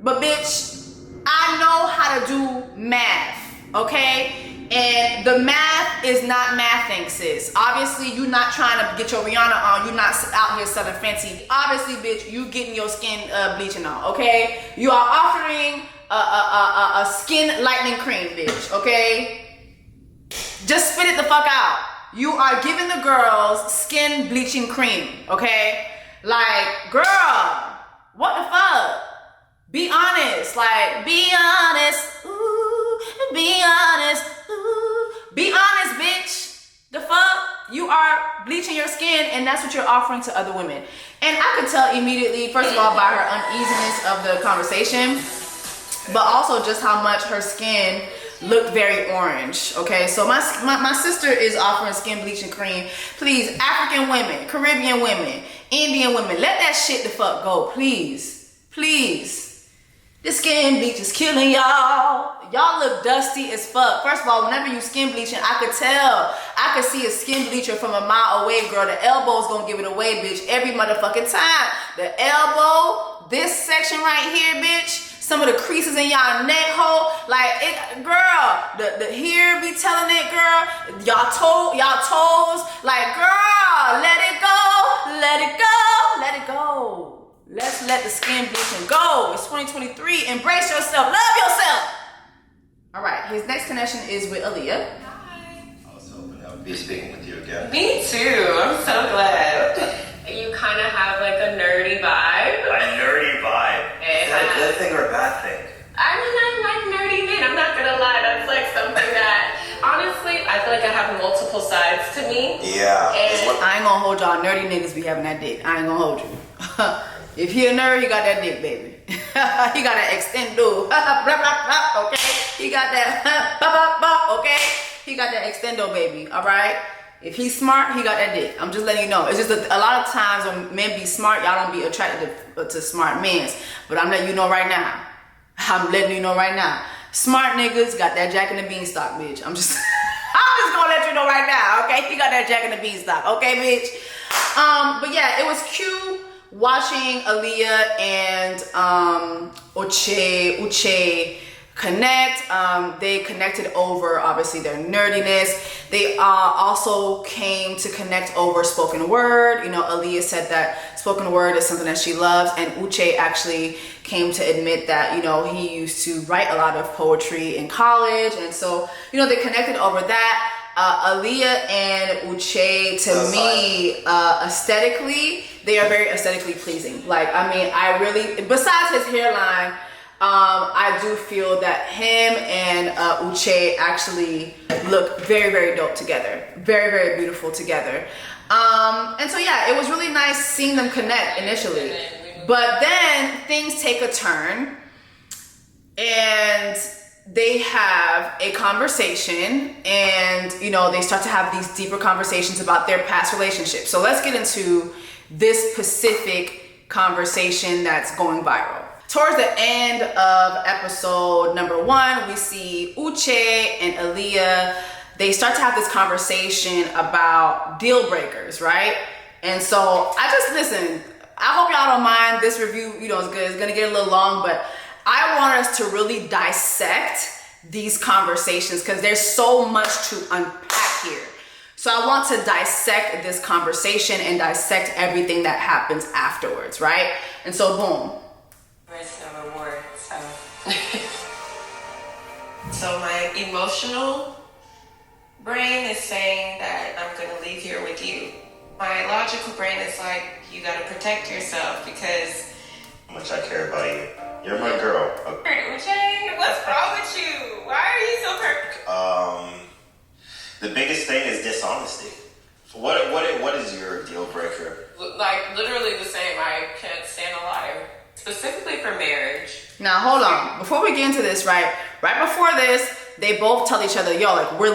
but bitch, I know how to do math, okay? And the math is not mathing, sis. Obviously, you not trying to get your Rihanna on. You not out here selling fancy. Obviously, bitch, you getting your skin bleaching on, okay? You are offering a skin lightening cream, bitch, okay? Just spit it the fuck out. You are giving the girls skin bleaching cream, okay? Like, girl, what the fuck? Be honest, like, be honest, ooh, be honest, ooh, be honest, bitch. The fuck? You are bleaching your skin, and that's what you're offering to other women. And I could tell immediately, first of all, by her uneasiness of the conversation, but also just how much her skin looked very orange, okay? So my sister is offering skin bleaching cream. Please, African women, Caribbean women, Indian women, let that shit the fuck go, please. Please. The skin bleach is killing y'all. Y'all look dusty as fuck. First of all, whenever you skin bleaching, I could tell. I could see a skin bleacher from a mile away, girl. The elbow's gonna give it away, bitch, every motherfucking time. The elbow, this section right here, bitch. Some of the creases in y'all neck hole, like it, girl. The hair be telling it, girl. Y'all toes, like, girl, let it go, let it go, let it go. Let's let the skin bleaching go. It's 2023. Embrace yourself. Love yourself. All right. His next connection is with Aaliyah. I was hoping I would be speaking with you again. Me too. I'm so glad. You kind of have like a nerdy vibe. A nerdy vibe. Is that a good thing or a bad thing? I mean, I like nerdy men. I'm not gonna lie. That's like something that, honestly, I feel like I have multiple sides to me. Yeah. And I ain't gonna hold y'all. Nerdy niggas be having that dick. I ain't gonna hold you. If he a nerd, he got that dick, baby. He got that extendo. Okay? He got that okay? He got that extendo, baby. All right? If he's smart, he got that dick. I'm just letting you know. It's just a lot of times when men be smart, y'all don't be attracted to smart men. But I'm letting you know right now. I'm letting you know right now. Smart niggas got that Jack and the Beanstalk, bitch. I'm just gonna let you know right now, okay? He got that Jack and the Beanstalk, okay, bitch? But yeah, it was cute watching Aaliyah and Uche connect. They connected over obviously their nerdiness. They also came to connect over spoken word. You know, Aaliyah said that spoken word is something that she loves, and Uche actually came to admit that, you know, he used to write a lot of poetry in college, and so, you know, they connected over that. Aaliyah and Uche, to me, aesthetically, they are very aesthetically pleasing. Like, I mean, I really, besides his hairline, I do feel that him and Uche actually look very, very dope together. Very, very beautiful together. And so, yeah, it was really nice seeing them connect initially. But then things take a turn and they have a conversation, and, you know, they start to have these deeper conversations about their past relationships. So let's get into this specific conversation that's going viral. Towards the end of episode number 1, we see Uche and Aaliyah. They start to have this conversation about deal breakers, right? And so listen, I hope y'all don't mind this review, you know, it's gonna get a little long, but I want us to really dissect these conversations because there's so much to unpack here. So I want to dissect this conversation and dissect everything that happens afterwards, right? And so boom. Verse number 1. So my emotional brain is saying that I'm gonna leave here with you. My logical brain is like, you gotta protect yourself because How much I care about you. You're my girl. Uche, what's wrong with you? Why are you so perfect? The biggest thing is dishonesty. What is your deal breaker? Like, literally the same. I can't stand a liar. Specifically for marriage. Now hold on, before we get into this, right before this, they both tell each other, yo, like, we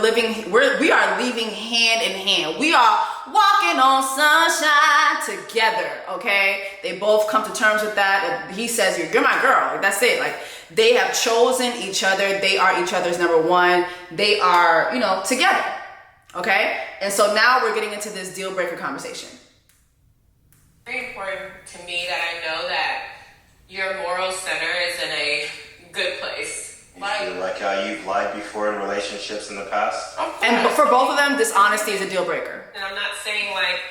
are leaving hand in hand. We are walking on sunshine together, okay? They both come to terms with that. He says, you're my girl. Like, that's it. Like, they have chosen each other. They are each other's number one. They are, you know, together, okay? And so now we're getting into this deal breaker conversation. Very important to me that I know that your moral center is in a good place. You feel like how you've lied before in relationships in the past? And for both of them, dishonesty is a deal breaker. And I'm not saying like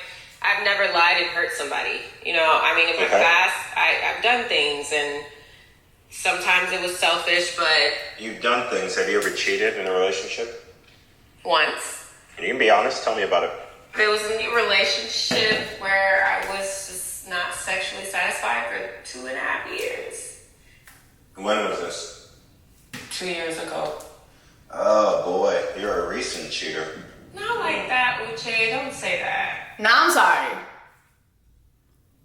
I've never lied and hurt somebody. You know, I mean, in my past, I've done things and sometimes it was selfish, but... You've done things. Have you ever cheated in a relationship? Once. You can be honest. Tell me about it. There was a new relationship where I was just not sexually satisfied for 2.5 years. When was this? 2 years ago. Oh boy, you're a recent cheater. Not like that, Uche. Don't say that. Now, I'm sorry.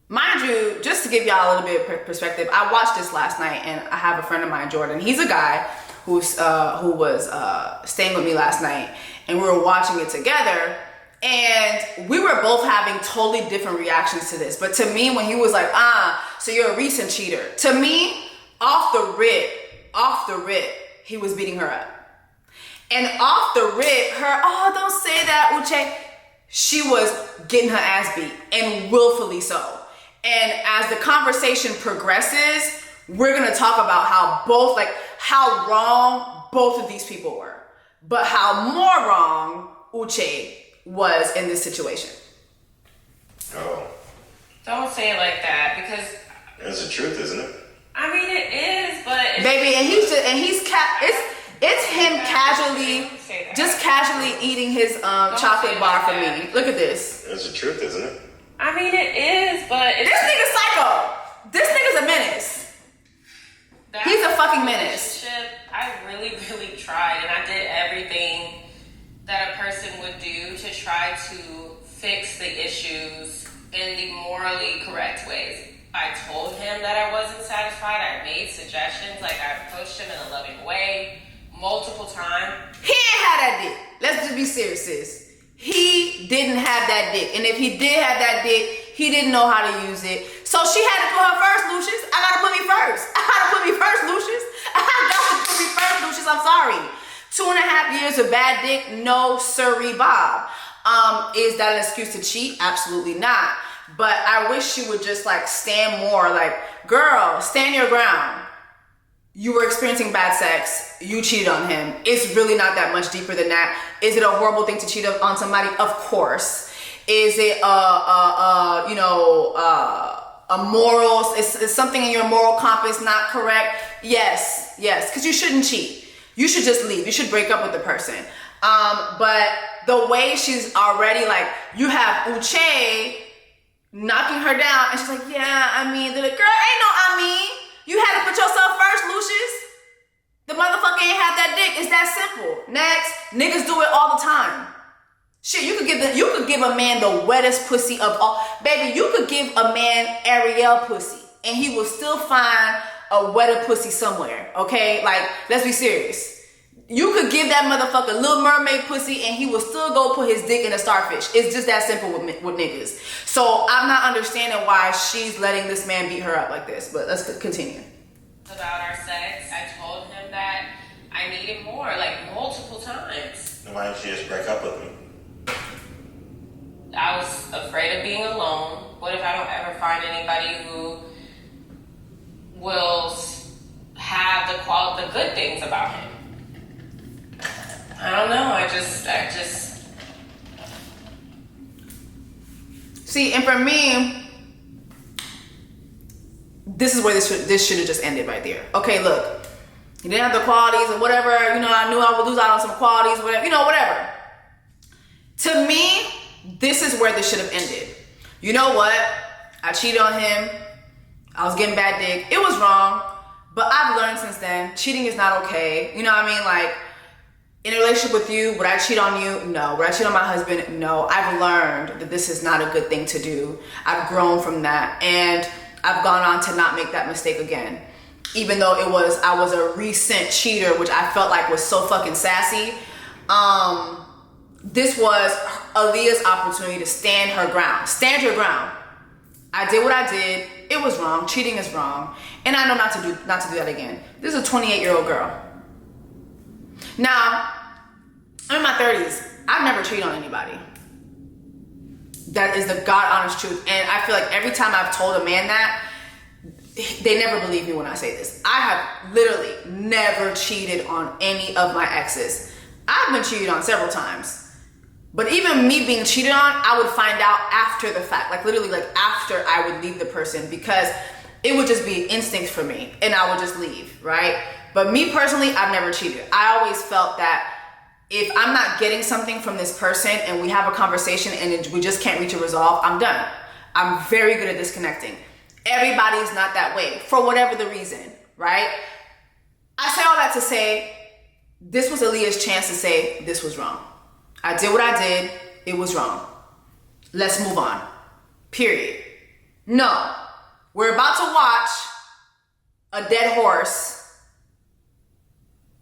Mind you, just to give y'all a little bit of perspective, I watched this last night, and I have a friend of mine, Jordan. He's a guy who was staying with me last night, and we were watching it together, and we were both having totally different reactions to this. But to me, when he was like, so you're a recent cheater, to me, off the rip, he was beating her up. And off the rip, don't say that, Uche. She was getting her ass beat, and willfully so. And as the conversation progresses, we're gonna talk about how wrong both of these people were, but how more wrong Uche was in this situation. Oh. Don't say it like that because... That's the truth, isn't it? I mean, it is, but... Baby, it's him casually eating his chocolate bar for me. Look at this. That's the truth, isn't it? I mean, it is, but... This nigga's psycho. This nigga's a menace. He's a fucking menace. I really, really tried, and I did everything that a person would do to fix the issues in the morally correct ways. I told him that I wasn't satisfied. I made suggestions, like I approached him in a loving way multiple times. He ain't had that dick. Let's just be serious, sis. He didn't have that dick. And if he did have that dick, he didn't know how to use it. So she had to put her first, Lucius. I gotta put me first. I gotta put me first, Lucius. I gotta put me first, Lucius. I'm sorry. 2.5 years of bad dick, no sirree, Bob. Is that an excuse to cheat? Absolutely not. But I wish she would just like stand more like, girl, stand your ground. You were experiencing bad sex. You cheated on him. It's really not that much deeper than that. Is it a horrible thing to cheat on somebody? Of course. Is it a moral? Is something in your moral compass not correct? Yes, because you shouldn't cheat. You should just leave. You should break up with the person. But the way she's already like, you have Uche knocking her down, and she's like, yeah, I mean, they're like, girl, ain't no I mean. You had to put yourself first, Lucius. The motherfucker ain't had that dick. It's that simple. Next, niggas do it all the time. Shit, you could give a man the wettest pussy of all. Baby, you could give a man Ariel pussy, and he will still find a wetter pussy somewhere. Okay, like let's be serious. You could give that motherfucker Little Mermaid pussy and he will still go put his dick in a starfish. It's just that simple with niggas. So I'm not understanding why she's letting this man beat her up like this. But let's continue. About our sex, I told him that I needed more, like multiple times. Why didn't you just break up with me? I was afraid of being alone. What if I don't ever find anybody who will have the good things about him? I don't know. I just. See, and for me, this is where this should have just ended right there. Okay, look, you didn't have the qualities or whatever. You know, I knew I would lose out on some qualities, whatever. You know, whatever. To me, this is where this should have ended. You know what? I cheated on him. I was getting bad dick. It was wrong, but I've learned since then. Cheating is not okay. You know what I mean? Like, in a relationship with you, would I cheat on you? No. Would I cheat on my husband? No. I've learned that this is not a good thing to do. I've grown from that, and I've gone on to not make that mistake again. Even though I was a recent cheater, which I felt like was so fucking sassy. This was Aaliyah's opportunity to stand her ground. Stand your ground. I did what I did. It was wrong. Cheating is wrong, and I know not to do that again. This is a 28-year-old girl. Now, I'm in my 30s. I've never cheated on anybody. That is the God honest truth. And I feel like every time I've told a man that, they never believe me when I say this. I have literally never cheated on any of my exes. I've been cheated on several times. But even me being cheated on, I would find out after the fact. Like literally like after I would leave the person, because it would just be instinct for me and I would just leave, right? But me personally, I've never cheated. I always felt that if I'm not getting something from this person and we have a conversation and we just can't reach a resolve, I'm done. I'm very good at disconnecting. Everybody's not that way for whatever the reason, right? I say all that to say, this was Aaliyah's chance to say this was wrong. I did what I did. It was wrong. Let's move on. Period. No, we're about to watch a dead horse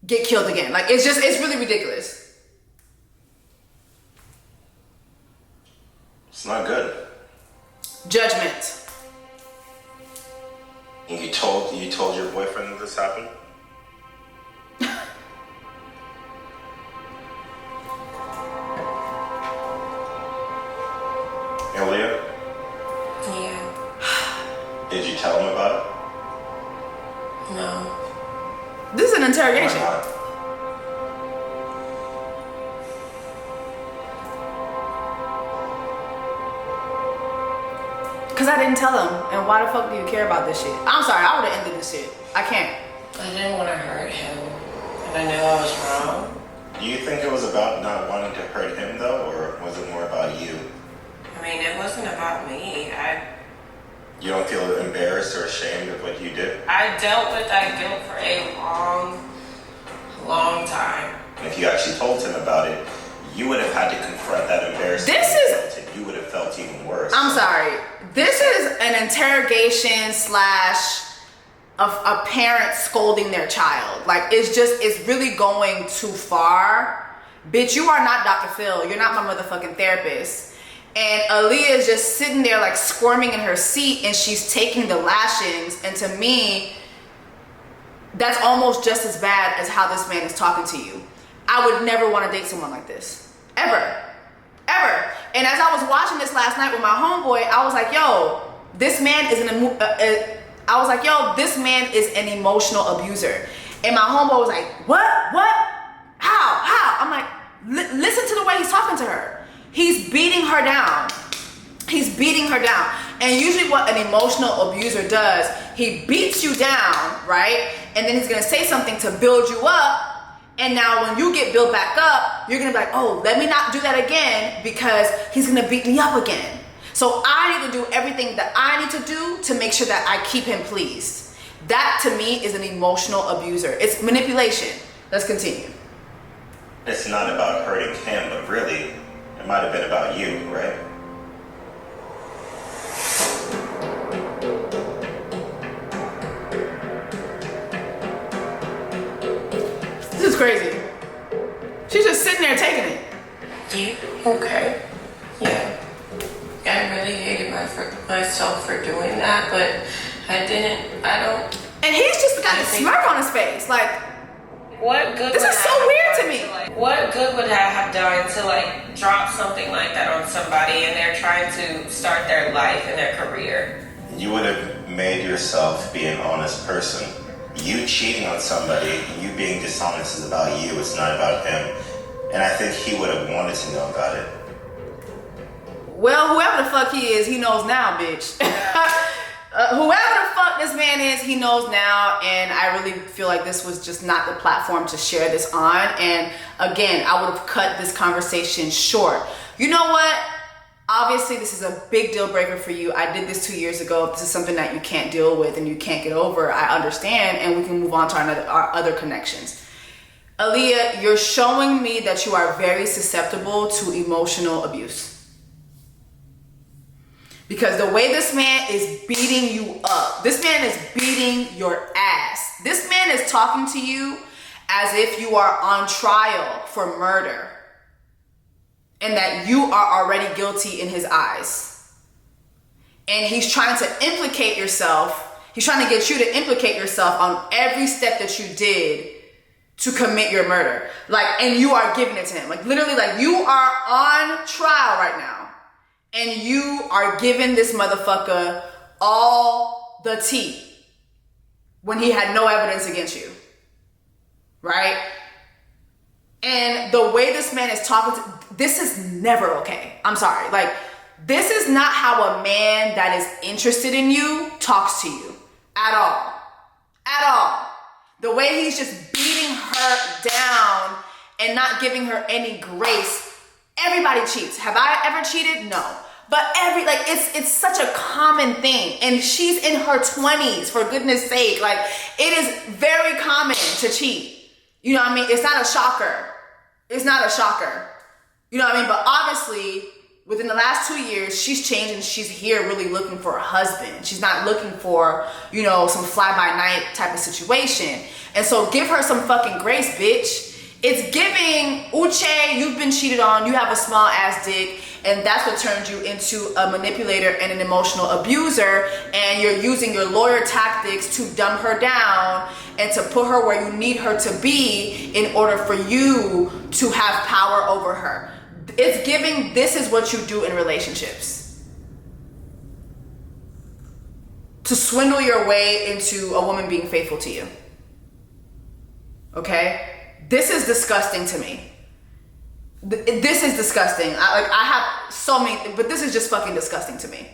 get killed again. Like, it's really ridiculous. It's not good. Judgment. And you told your boyfriend that this happened? Aaliyah? Yeah. Did you tell him about it? No. This is an interrogation. Why not? Because I didn't tell him. And why the fuck do you care about this shit? I'm sorry, I would have ended this shit. I can't. I didn't want to hurt him. And I knew I was wrong. Do you think it was about not wanting to hurt him though, or was it more about you? I mean, it wasn't about me. You don't feel embarrassed or ashamed of what you did? I dealt with that guilt for a long time. And if you actually told him about it, you would have had to confront that embarrassment. This is... You would have felt even worse. I'm sorry. This is an interrogation slash a parent scolding their child. Like, it's really going too far. Bitch, you are not Dr. Phil. You're not my motherfucking therapist. And Aaliyah is just sitting there like squirming in her seat, and she's taking the lashings. And to me, that's almost just as bad as how this man is talking to you. I would never want to date someone like this. Ever. Ever. And as I was watching this last night with my homeboy, I was like, yo, this man is this man is an emotional abuser. And my homeboy was like, what? How? I'm like, listen to the way he's talking to her. He's beating her down. And usually what an emotional abuser does, he beats you down, right? And then he's gonna say something to build you up. And now when you get built back up, you're gonna be like, oh, let me not do that again, because he's gonna beat me up again. So I need to do everything that I need to do to make sure that I keep him pleased. That to me is an emotional abuser. It's manipulation. Let's continue. It's not about hurting him, but really, it might have been about you, right? This is crazy. She's just sitting there taking it. Yeah, okay. Yeah. I really hated myself for doing that, but I don't. And he's just got a smirk on his face. Like, what good this is so weird to me. What good would I have done to like drop something like that on somebody and they're trying to start their life and their career? You would have made yourself be an honest person. You cheating on somebody, you being dishonest is about you, it's not about him. And I think he would have wanted to know about it. Well, whoever the fuck he is, he knows now, bitch. Whoever the fuck this man is, he knows now. And I really feel like this was just not the platform to share this on. And again, I would have cut this conversation short. You know what? Obviously, this is a big deal breaker for you. I did this 2 years ago. If this is something that you can't deal with and you can't get over, I understand. And we can move on to our other connections. Aaliyah, you're showing me that you are very susceptible to emotional abuse. Because the way this man is beating you up, this man is beating your ass. This man is talking to you as if you are on trial for murder and that you are already guilty in his eyes. And he's trying to implicate yourself. He's trying to get you to implicate yourself on every step that you did to commit your murder. Like, and you are giving it to him. Like, literally, like, you are on trial right now. And you are giving this motherfucker all the tea when he had no evidence against you. Right? And the way this man is talking this is never okay. I'm sorry. Like, this is not how a man that is interested in you talks to you. At all. At all. The way he's just beating her down and not giving her any grace. Everybody cheats. Have I ever cheated? No. But it's such a common thing. And she's in her 20s, for goodness sake. Like, it is very common to cheat. You know what I mean? It's not a shocker. It's not a shocker. You know what I mean? But obviously, within the last 2 years, she's changed and she's here really looking for a husband. She's not looking for, you know, some fly-by-night type of situation. And so give her some fucking grace, bitch. It's giving, Uche, you've been cheated on, you have a small ass dick, and that's what turned you into a manipulator and an emotional abuser, and you're using your lawyer tactics to dumb her down and to put her where you need her to be in order for you to have power over her. It's giving, this is what you do in relationships. To swindle your way into a woman being faithful to you. Okay? This is disgusting to me. This is disgusting. I have so many, but this is just fucking disgusting to me.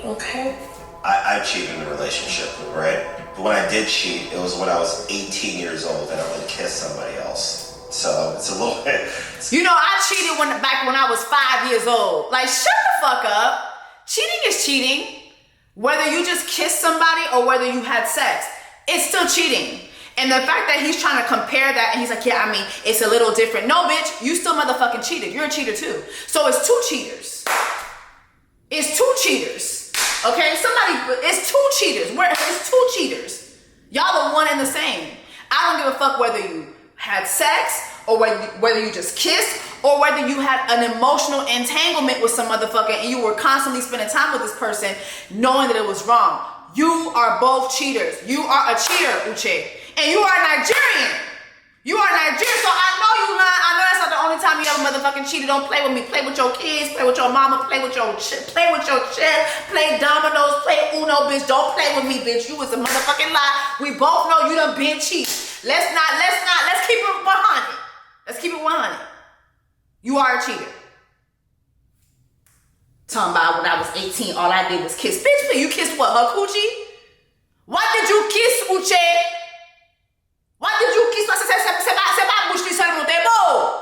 Okay. I cheated in a relationship, right? But when I did cheat, it was when I was 18 years old and I would kiss somebody else. So it's a little bit. You know, I cheated back when I was 5 years old. Like, shut the fuck up. Cheating is cheating. Whether you just kissed somebody or whether you had sex, it's still cheating. And the fact that he's trying to compare that and he's like, yeah, I mean, it's a little different. No, bitch, you still motherfucking cheated. You're a cheater too. So it's two cheaters. It's two cheaters. Okay? It's two cheaters. It's two cheaters. Y'all are one and the same. I don't give a fuck whether you had sex or whether you just kissed or whether you had an emotional entanglement with some motherfucker and you were constantly spending time with this person knowing that it was wrong. You are both cheaters. You are a cheater, Uche. And you are Nigerian. You are Nigerian, so I know you lying. I know that's not the only time you ever motherfucking cheated. Don't play with me. Play with your kids. Play with your mama. Play with your child. Play dominoes. Play Uno, bitch. Don't play with me, bitch. You was a motherfucking lie. We both know you done been cheated. Let's keep it 100. Let's keep it 100. You are a cheater. Talking about when I was 18, all I did was kiss. Bitch, you kissed what, her coochie? What did you kiss, Uche? What did you kiss? C'est pas bouche qui seulement t'es beau.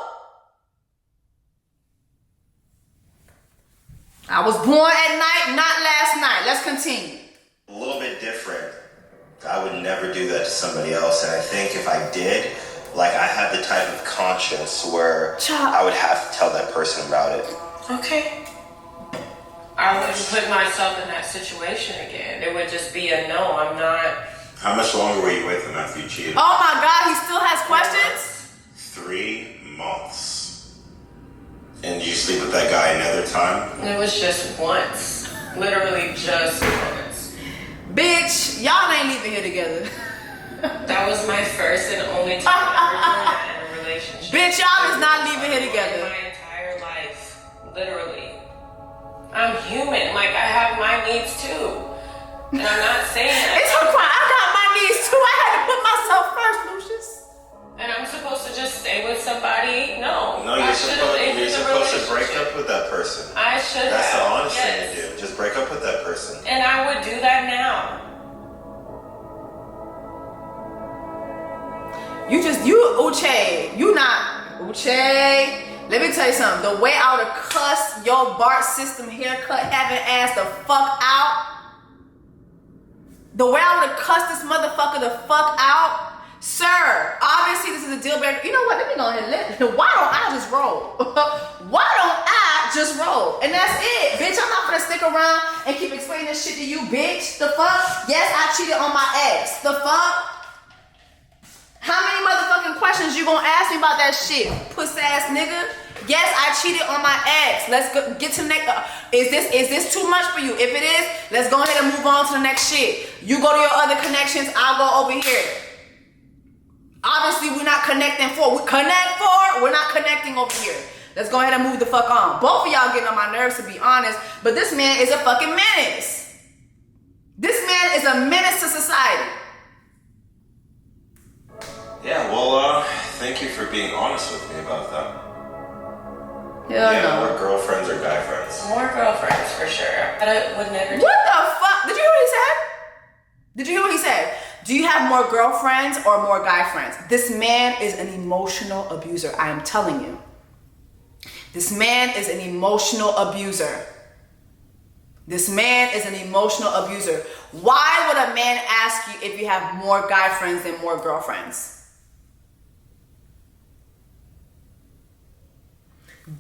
I was born at night, not last night. Let's continue. A little bit different. I would never do that to somebody else, and I think if I did, like, I have the type of conscience where I would have to tell that person about it. Okay. I wouldn't put myself in that situation again. It would just be a no. I'm not. How much longer were you with him after you cheated? Oh my God, he still has questions? 3 months. And you sleep with that guy another time? It was just once. Literally just once. Bitch, y'all ain't leaving here together. That was my first and only time ever doing that in a relationship. Bitch, y'all is not leaving here together. My entire life. Literally. I'm human. Like, I have my needs too. And I'm not saying that. It's her crying. I got my needs too. I had to put myself first, Lucius. And I'm supposed to just stay with somebody? No. No, you're supposed to break up with that person. I should have. That's the honest thing to do. Just break up with that person. And I would do that now. Uche, let me tell you something. The way I would have cussed your BART system haircut having ass the fuck out. The way I would have cussed this motherfucker the fuck out. Sir, obviously this is a deal breaker. You know what? Let me go ahead and why don't I just roll? Why don't I just roll? And that's it. Bitch, I'm not gonna stick around and keep explaining this shit to you, bitch. The fuck? Yes, I cheated on my ex. The fuck? How many motherfucking questions you gonna ask me about that shit, puss ass nigga? Yes, I cheated on my ex. Let's go, get to the next. Is this too much for you? If it is, let's go ahead and move on to the next shit. You go to your other connections, I'll go over here. Obviously, we're not connecting we're not connecting over here. Let's go ahead and move the fuck on. Both of y'all getting on my nerves, to be honest, but this man is a fucking menace. This man is a menace to society. Yeah, well, thank you for being honest with me about that. No. More girlfriends or guy friends? More girlfriends for sure. But I would never do What the fuck? Did you hear what he said? Did you hear what he said? Do you have more girlfriends or more guy friends? This man is an emotional abuser. I am telling you. This man is an emotional abuser. This man is an emotional abuser. Why would a man ask you if you have more guy friends than more girlfriends?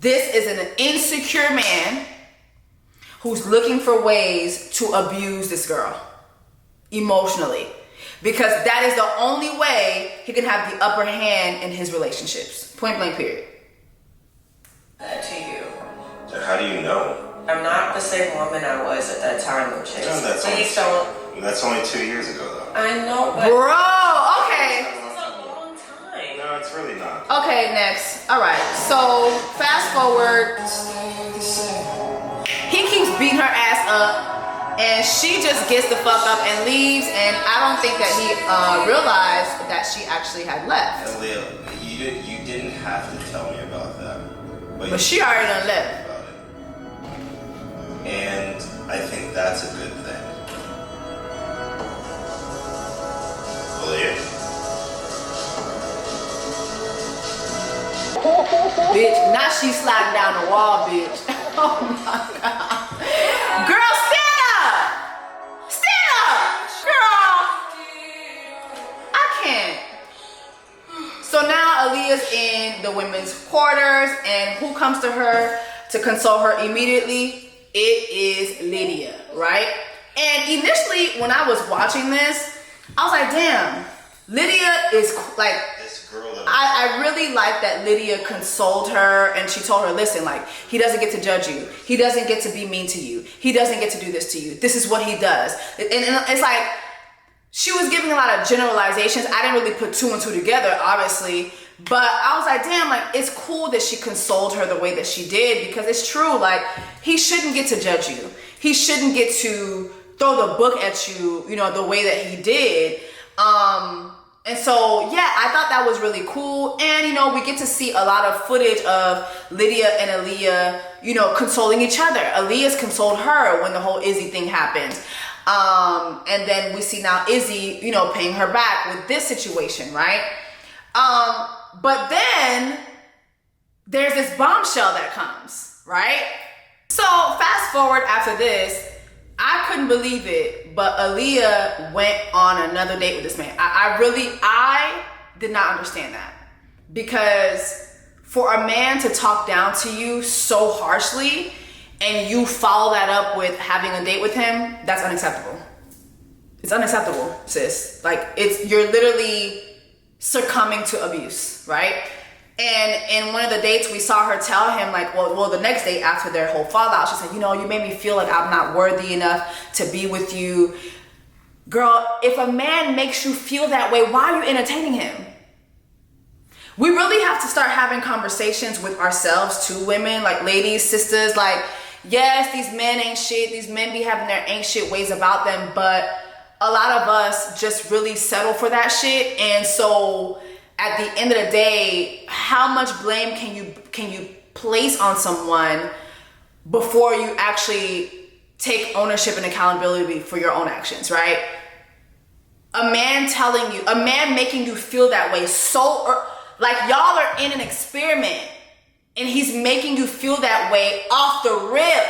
This is an insecure man who's looking for ways to abuse this girl emotionally, because that is the only way he can have the upper hand in his relationships. Point blank, period. that to you. How do you know? I'm not the same woman I was at that time, Chase. No, that's only 2 years ago, though. I know, but... Bro, okay. This is a long time. No, it's really not. Okay, next. All right, so fast forward. He keeps beating her ass up, and she just gets the fuck up and leaves, and I don't think that he realized that she actually had left. And Leo, you didn't have to tell me about that. But she already done left. About it. And I think that's a good thing. Leo? Bitch, now she's sliding down the wall, bitch. Oh my God. Girl, stand up! Stand up! Girl! I can't. Aaliyah's in the women's quarters, and who comes to her to console her immediately? It is Lydia, right? And initially, when I was watching this, I was like, damn, Lydia is like, This girl that I really like that Lydia consoled her, and she told her, listen, like, he doesn't get to judge you. He doesn't get to be mean to you. He doesn't get to do this to you. This is what he does. And it's like, she was giving a lot of generalizations. I didn't really put two and two together, obviously. But I was like, damn, like, it's cool that she consoled her the way that she did, because it's true. Like, he shouldn't get to judge you. He shouldn't get to throw the book at you, you know, the way that he did. And so, yeah, I thought that was really cool. And, you know, we get to see a lot of footage of Lydia and Aaliyah, you know, consoling each other. Aaliyah's consoled her when the whole Izzy thing happened. And then we see now Izzy, you know, paying her back with this situation, right? But then there's this bombshell that comes, right? So fast forward after this, I couldn't believe it, but Aaliyah went on another date with this man. I did not understand that, because for a man to talk down to you so harshly and you follow that up with having a date with him, that's unacceptable. It's unacceptable, sis. Like, you're literally succumbing to abuse, right? And in one of the dates, we saw her tell him, like, well, the next day after their whole fallout, she said, you know, you made me feel like I'm not worthy enough to be with you. Girl, if a man makes you feel that way, why are you entertaining him? We really have to start having conversations with ourselves too, women, like, ladies, sisters, like, yes, these men ain't shit. These men be having their ain't shit ways about them, but a lot of us just really settle for that shit. And so at the end of the day, how much blame can you place on someone before you actually take ownership and accountability for your own actions, right? A man making you feel that way, like y'all are in an experiment and he's making you feel that way off the rip,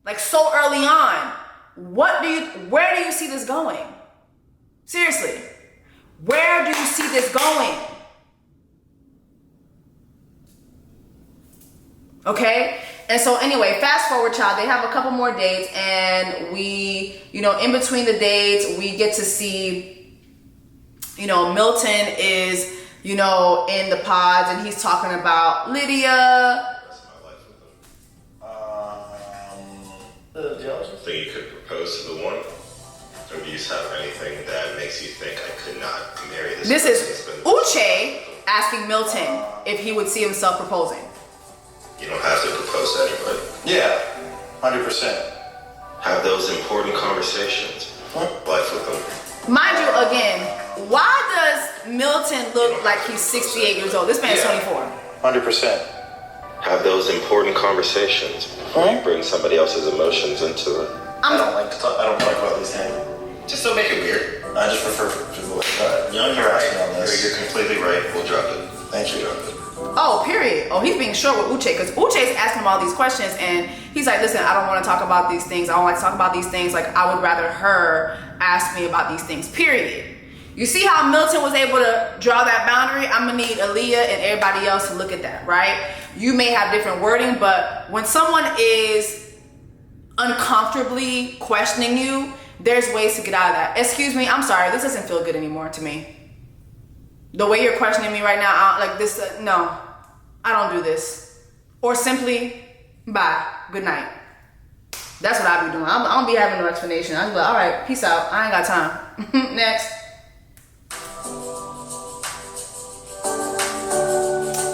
like so early on. Where do you see this going? Seriously, where do you see this going? Okay? And so anyway, fast forward, child, they have a couple more dates, and we, you know, in between the dates, we get to see, you know, Milton is, you know, in the pods, and he's talking about Lydia. So you could propose to the one, or do you have anything that makes you think I could not marry this? This is Uche asking Milton if he would see himself proposing. You don't have to propose to anybody. Yeah, 100%. Have those important conversations. Life with them. Mind you, again, why does Milton look like he's 68 years old? This man's 24. 100%. Have those important conversations before you bring somebody else's emotions into it. I don't like to talk. I don't talk about these things. Just don't make it weird. I just prefer to Young, you're right. You're completely right. We'll drop it. Thank you. Drop it. Oh, period. Oh, he's being short with Uche, because Uche's asking him all these questions, and he's like, listen, I don't want to talk about these things. I don't like to talk about these things. Like, I would rather her ask me about these things, period. You see how Milton was able to draw that boundary? I'm going to need Aaliyah and everybody else to look at that, right? You may have different wording, but when someone is uncomfortably questioning you, there's ways to get out of that. Excuse me, I'm sorry. This doesn't feel good anymore to me. The way you're questioning me right now, no, I don't do this. Or simply, bye, good night. That's what I be doing. I don't be having no explanation. I be like, all right, peace out. I ain't got time. Next.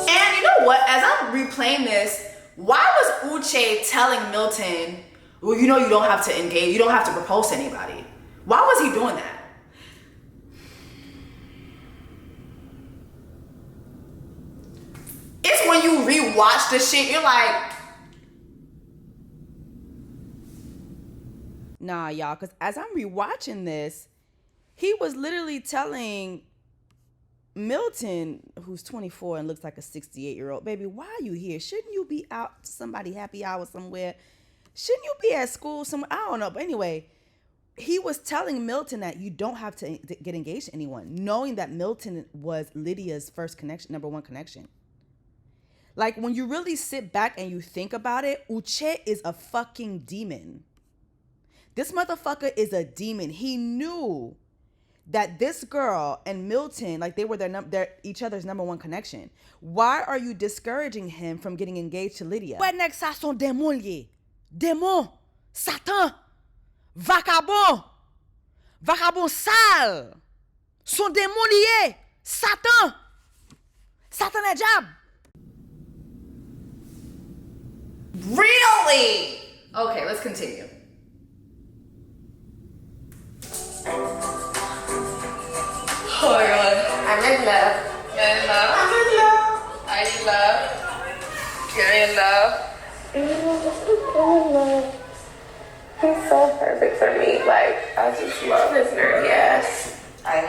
And you know what? As I'm replaying this, why was Uche telling Milton, well, you know you don't have to engage, you don't have to propose to anybody? Why was he doing that? It's when you rewatch the shit, you're like, nah, y'all, because as I'm rewatching this, he was literally telling Milton, who's 24 and looks like a 68-year-old, baby, why are you here? Shouldn't you be out to somebody happy hour somewhere? Shouldn't you be at school somewhere? I don't know. But anyway, he was telling Milton that you don't have to get engaged to anyone, knowing that Milton was Lydia's first connection, number one connection. Like, when you really sit back and you think about it, Uche is a fucking demon. This motherfucker is a demon. He knew that this girl and Milton, like, they were their each other's number one connection. Why are you discouraging him from getting engaged to Lydia? Ouais, nèg ça son démon lié. Démon, Satan, vagabond sale. Son démon lié, Satan et diable. Really? Okay, let's continue. Oh my god. I'm in love. You're in love? I'm in love. Are you in love? You're in love? I'm in love. He's so perfect for me. Like, I just love his nerdy ass. I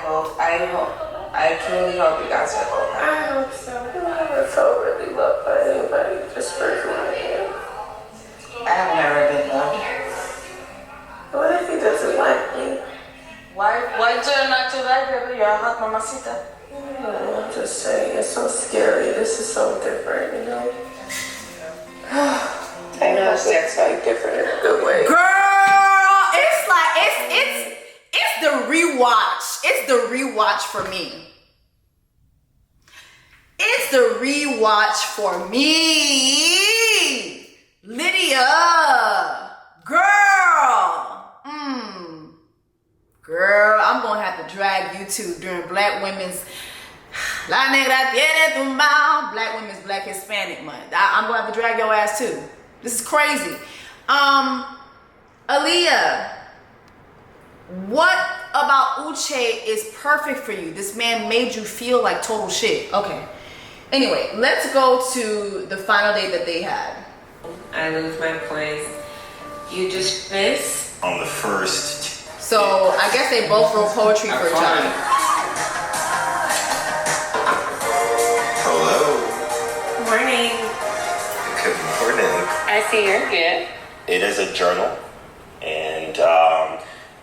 truly hope you guys are both happy. I hope so. I would so really love for anybody just for who I am. I've never been loved. What if he doesn't like me? Why do you not like baby? You're a hot mamacita. I'm just saying, it's so scary. This is so different, you know? I know sex like different in a good way. Girl, it's like it's the rewatch. It's the rewatch for me. It's the rewatch for me. Lydia. Girl, I'm gonna have to drag you too during Black Women's Black Women's Black Hispanic Month. I'm gonna have to drag your ass too. This is crazy. Aaliyah, what about Uche is perfect for you? This man made you feel like total shit. Okay. Anyway, let's go to the final date that they had. I lose my place. You just miss? On the first. So I guess they both wrote poetry for each other. Hello. Morning. Good morning. I see your gift. It is a journal, and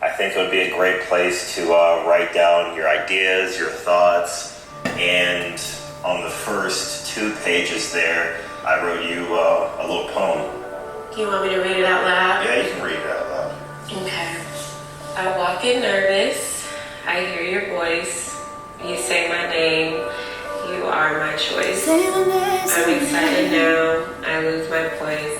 I think it would be a great place to write down your ideas, your thoughts, and on the first 2 pages there, I wrote you a little poem. You want me to read it out loud? Yeah, you can read it out loud. Okay. I walk in nervous. I hear your voice. You say my name. You are my choice. I'm excited now. I lose my place.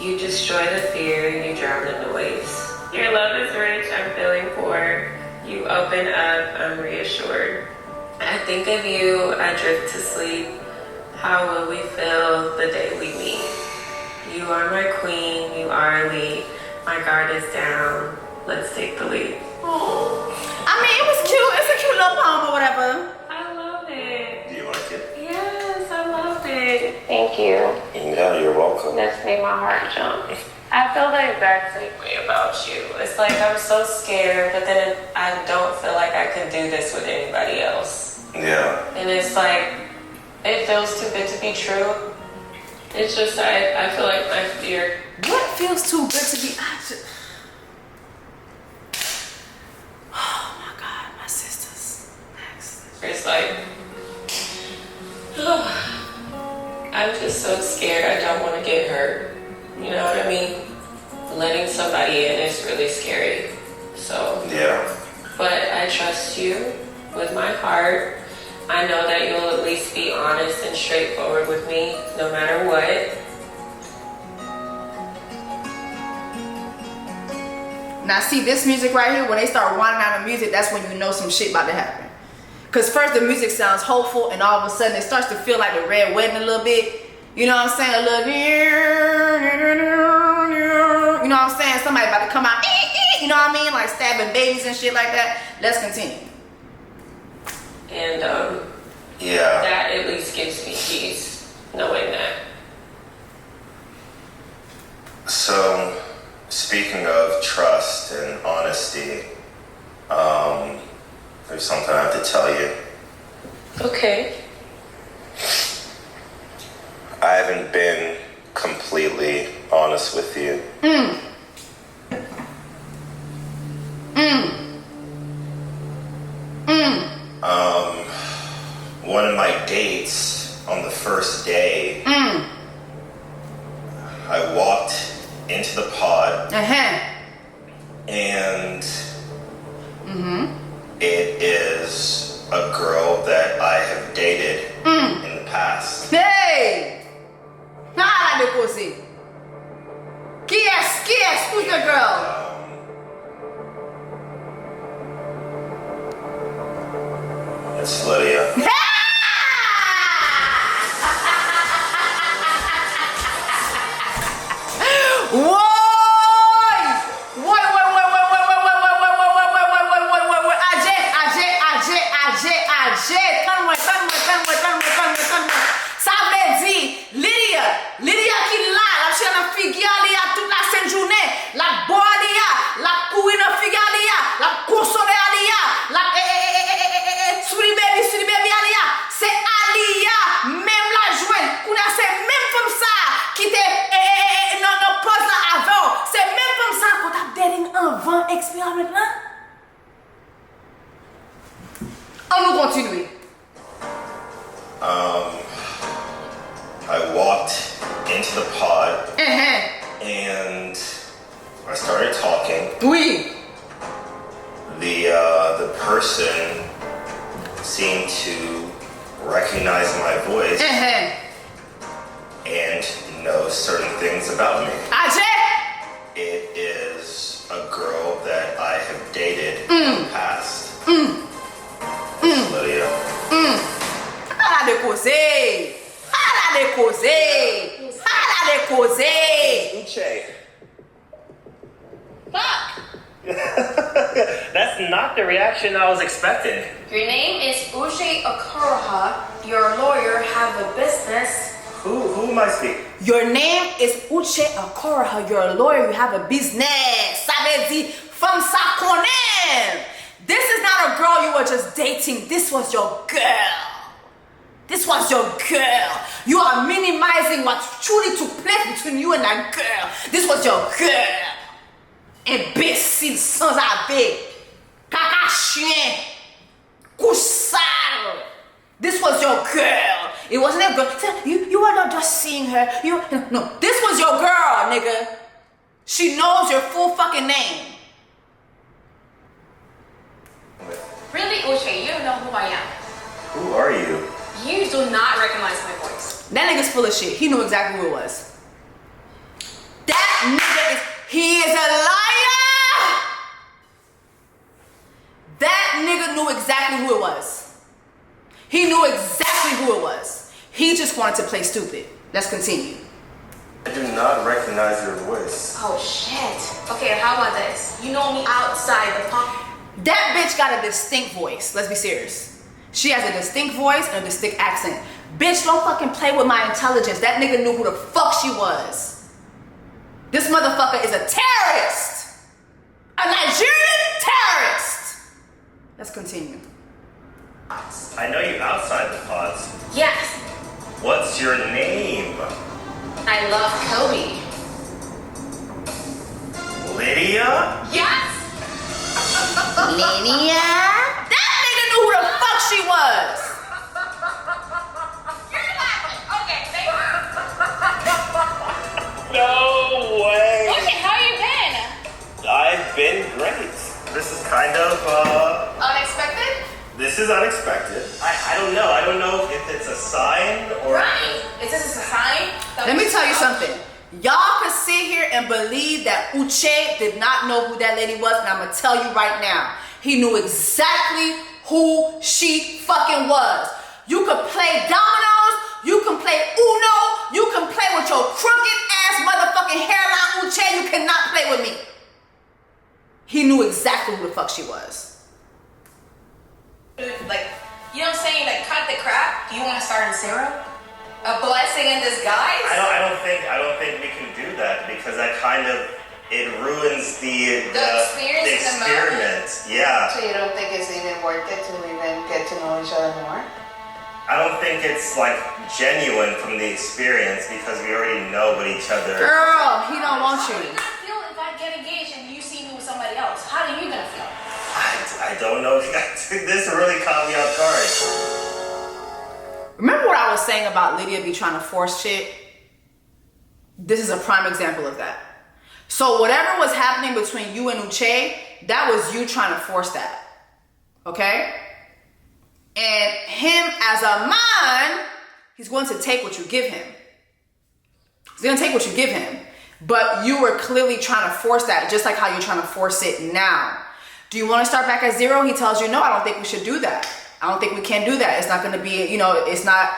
You destroy the fear. You drown the noise. Your love is rich. I'm feeling poor. You open up. I'm reassured. I think of you. I drift to sleep. How will we feel the day we meet? You are my queen. You are elite. My guard is down. Let's take the lead. Oh. I mean, it was cute. It's a cute little poem or whatever. I love it. Do you like it? Yes, I love it. Thank you. Yeah, you're welcome. That's made my heart jump. I feel the exact same way about you. It's like I'm so scared, but then I don't feel like I could do this with anybody else. Yeah. And it's like, it feels too good to be true. It's just, I feel like my fear. What feels too good to be? Oh my God, my sisters. It's like, I'm just so scared. I don't want to get hurt. You know what I mean? Letting somebody in is really scary. So, yeah. But I trust you with my heart. I know that you'll at least be honest and straightforward with me, no matter what. Now see this music right here, when they start winding down the music, that's when you know some shit about to happen. Cause first the music sounds hopeful and all of a sudden it starts to feel like a red wedding a little bit. You know what I'm saying? A little, you know what I'm saying? Somebody about to come out, you know what I mean? Like stabbing babies and shit like that. Let's continue. And yeah, that at least gives me peace, knowing that. So, speaking of trust and honesty, there's something I have to tell you. Okay. I haven't been completely honest with you. one of my dates on the first day, I walked into the pod, and it is a girl that I have dated in the past. Hey! Nada de coisa. Qui est? Who's the girl? It's Lydia. Lydia qui là, la chaîne figalia toute la sainte journée, la boalia, la couine figalia, la console alia, la sweetie baby alia, c'est alia, même la joie, c'est même comme ça qui te non pose là avant, c'est même comme ça qu'on t'a dating avant expérience là. On nous continue. I walked into the pod and I started talking. Oui. The person seemed to recognize my voice and know certain things about me. It is a girl that I have dated in the past. It's Lydia. Hala de causer. Uche. Fuck! That's not the reaction I was expecting. Your name is Uche Okoroha. You're a lawyer, have a business. Who am I speaking? Your name is Uche Okoroha. You're a lawyer. You have a business. Ça veut dire femme ça connaît. This is not a girl you were just dating. This was your girl. This was your girl. You are minimizing what truly took place between you and that girl. This was your girl. Imbécile sans avis. Caca chien. Coussard. This was your girl. It wasn't a girl. You were not just seeing her. No, this was your girl, nigga. She knows your full fucking name. Really, Uche, you don't know who I am. Who are you? You do not recognize my voice. That nigga's full of shit. He knew exactly who it was. That nigga he is a liar. That nigga knew exactly who it was. He knew exactly who it was. He just wanted to play stupid. Let's continue. I do not recognize your voice. Oh shit. Okay, how about this? You know me outside the pump. That bitch got a distinct voice. Let's be serious. She has a distinct voice and a distinct accent. Bitch, don't fucking play with my intelligence. That nigga knew who the fuck she was. This motherfucker is a terrorist. A Nigerian terrorist. Let's continue. I know you outside the pods. Yes. What's your name? I love Kobe. Lydia? Yes. Lydia? That nigga knew who the fuck she was. You're laughing. Okay, thank you. No way. Okay, how you been? I've been great. This is kind of, Unexpected? this is unexpected. I don't know. I don't know if it's a sign or... Right. Is this a sign? Let me tell you something. Y'all can sit here and believe that Uche did not know who that lady was, and I'm gonna tell you right now, he knew exactly who she fucking was. You could play dominoes, you can play Uno, you can play with your crooked ass motherfucking hairline, Uche, you cannot play with me. He knew exactly who the fuck she was. Like, you know what I'm saying? Like, cut the crap. You want to start in zero? A blessing in disguise? I don't think we can do that because that kind of it ruins the experiment. Yeah. So you don't think it's even worth it to even get to know each other more? I don't think it's like genuine from the experience because we already know what each other. Girl, he don't want How you. do you gonna feel if I get engaged and you see me with somebody else? How are you gonna feel? I don't know. This really caught me off guard. Remember what I was saying about Lydia be trying to force shit? This is a prime example of that. So whatever was happening between you and Uche, that was you trying to force that. Okay? And him as a man, he's going to take what you give him. He's going to take what you give him. But you were clearly trying to force that, just like how you're trying to force it now. Do you want to start back at zero? He tells you, no, I don't think we should do that. I don't think we can do that. It's not going to be, you know, it's not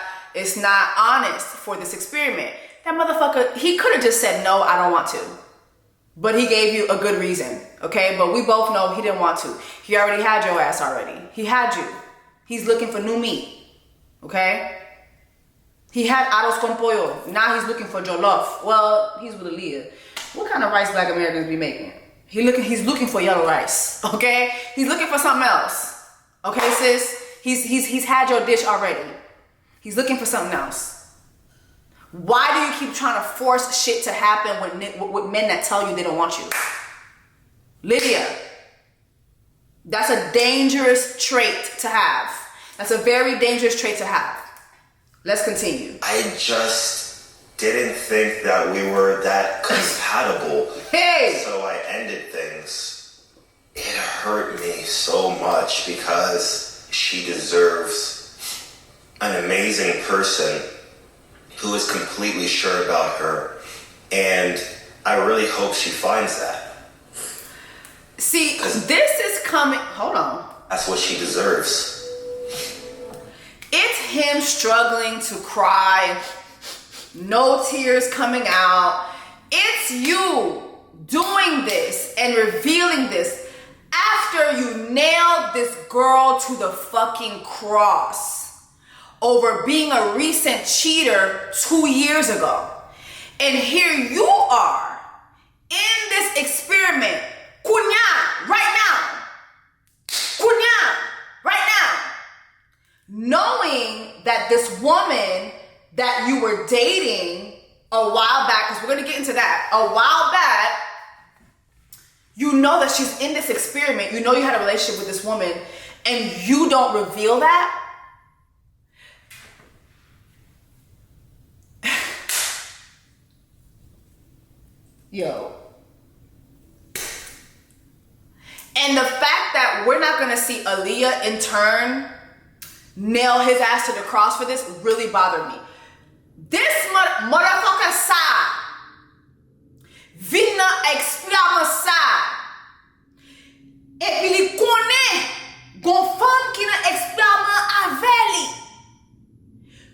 honest for this experiment. That motherfucker, he could have just said, no, I don't want to. But he gave you a good reason, okay? But we both know he didn't want to. He already had your ass already. He had you. He's looking for new meat, okay? He had arroz con pollo. Now he's looking for jollof. Well, he's with Aaliyah. What kind of rice Black Americans be making? He's looking for yellow rice, okay? He's looking for something else, okay, sis? He's had your dish already. He's looking for something else. Why do you keep trying to force shit to happen with men that tell you they don't want you? Lydia, that's a dangerous trait to have. That's a very dangerous trait to have. Let's continue. I just didn't think that we were that compatible. Hey! So I ended things. It hurt me so much because she deserves an amazing person who is completely sure about her. And I really hope she finds that. See, this is coming, hold on. That's what she deserves. It's him struggling to cry, no tears coming out. It's you doing this and revealing this after you nailed this girl to the fucking cross over being a recent cheater 2 years ago. And here you are in this experiment, kunya, right now. Kunya, right now. Knowing that this woman that you were dating a while back, because we're going to get into that, a while back, you know that she's in this experiment. You know you had a relationship with this woman and you don't reveal that. Yo. And the fact that we're not going to see Aaliyah in turn nail his ass to the cross for this really bothered me. This motherfucker sa vina explique ça. Et puis il connaît gon femme qui n'a explique avec lui.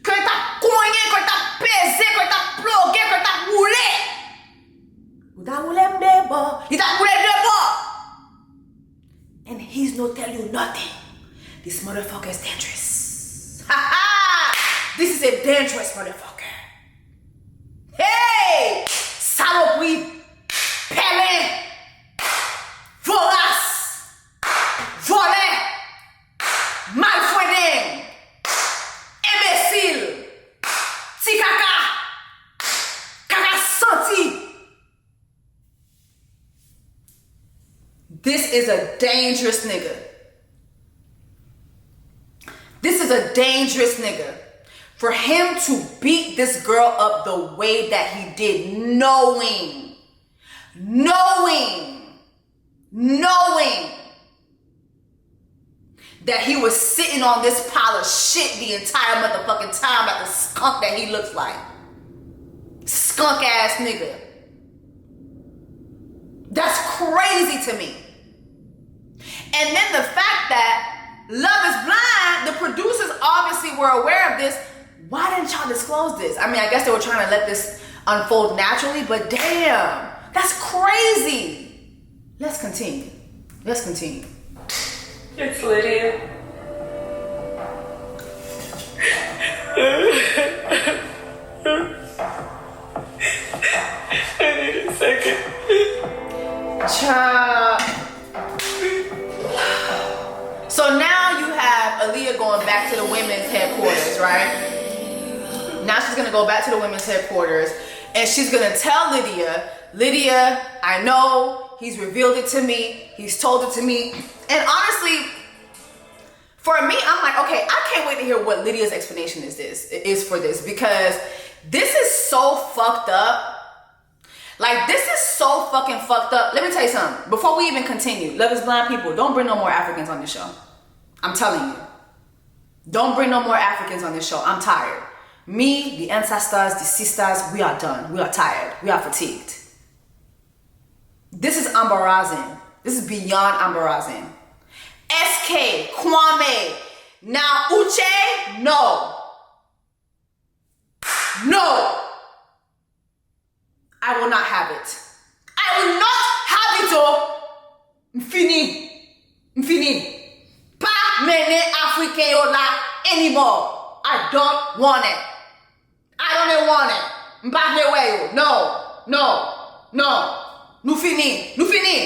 Que t'as cogné, que t'as pesé, que t'as plogué, que t'as roulé. Ou t'as roulé d'abord. Il t'a roulé d'abord. And he's not tell you nothing. This motherfucker is dangerous. Ha ha! This is a dangerous motherfucker. Hey! Saloperie! Pelin! Vorace! Volet! Malfouedin! Imbécile! Tikaka! Kaka senti! This is a dangerous nigga. This is a dangerous nigga. For him to beat this girl up the way that he did, knowing that he was sitting on this pile of shit the entire motherfucking time like the skunk that he looks like. Skunk ass nigga. That's crazy to me. And then the fact that Love is Blind, the producers obviously were aware of this. Why didn't y'all disclose this? I mean, I guess they were trying to let this unfold naturally, but damn, that's crazy. Let's continue. It's Lydia. I need a second. Child. So now you have Aaliyah going back to the women's headquarters, right? Now she's gonna go back to the women's headquarters and she's gonna tell Lydia, I know, he's revealed it to me, he's told it to me. And honestly, for me, I'm like, okay, I can't wait to hear what Lydia's explanation is for this, because this is so fucked up. Like, this is so fucking fucked up. Let me tell you something. Before we even continue, Love is Blind people, don't bring no more Africans on this show. I'm telling you. Don't bring no more Africans on this show. I'm tired. Me, the ancestors, the sisters, we are done. We are tired. We are fatigued. This is embarrassing. This is beyond embarrassing. SK, Kwame, now Uche, no. No. I will not have it. I will not have it, oh. Fini. Pa mene African yola anymore. I don't want it. I don't want it. Mbahle weyo. No. Nou fini.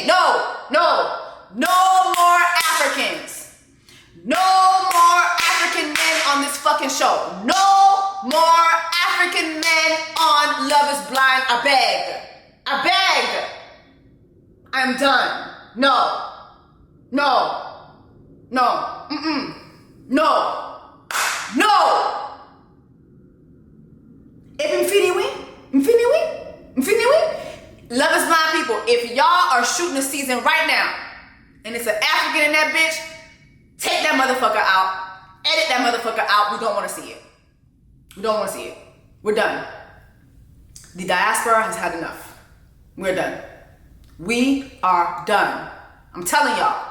No more Africans. No more African men on this fucking show. No more African men on Love is Blind. I beg. I'm done. No. If Mfiniwi, Love is Blind people, if y'all are shooting a season right now and it's an African in that bitch, take that motherfucker out. Edit that motherfucker out. We don't want to see it. We're done. The diaspora has had enough. We're done. We are done. I'm telling y'all.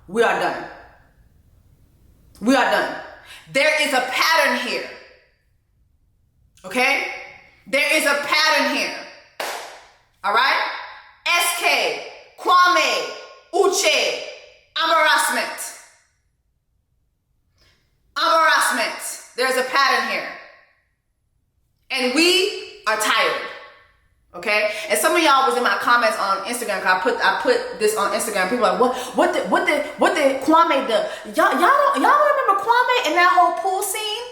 We are done. There is a pattern here. Okay? There is a pattern here. All right? SK, Kwame, Uche, embarrassment. There's a pattern here. And we are tired. Okay? And some of y'all was in my comments on Instagram, cause I put this on Instagram. People are like, what did Kwame do? Y'all remember Kwame in that whole pool scene?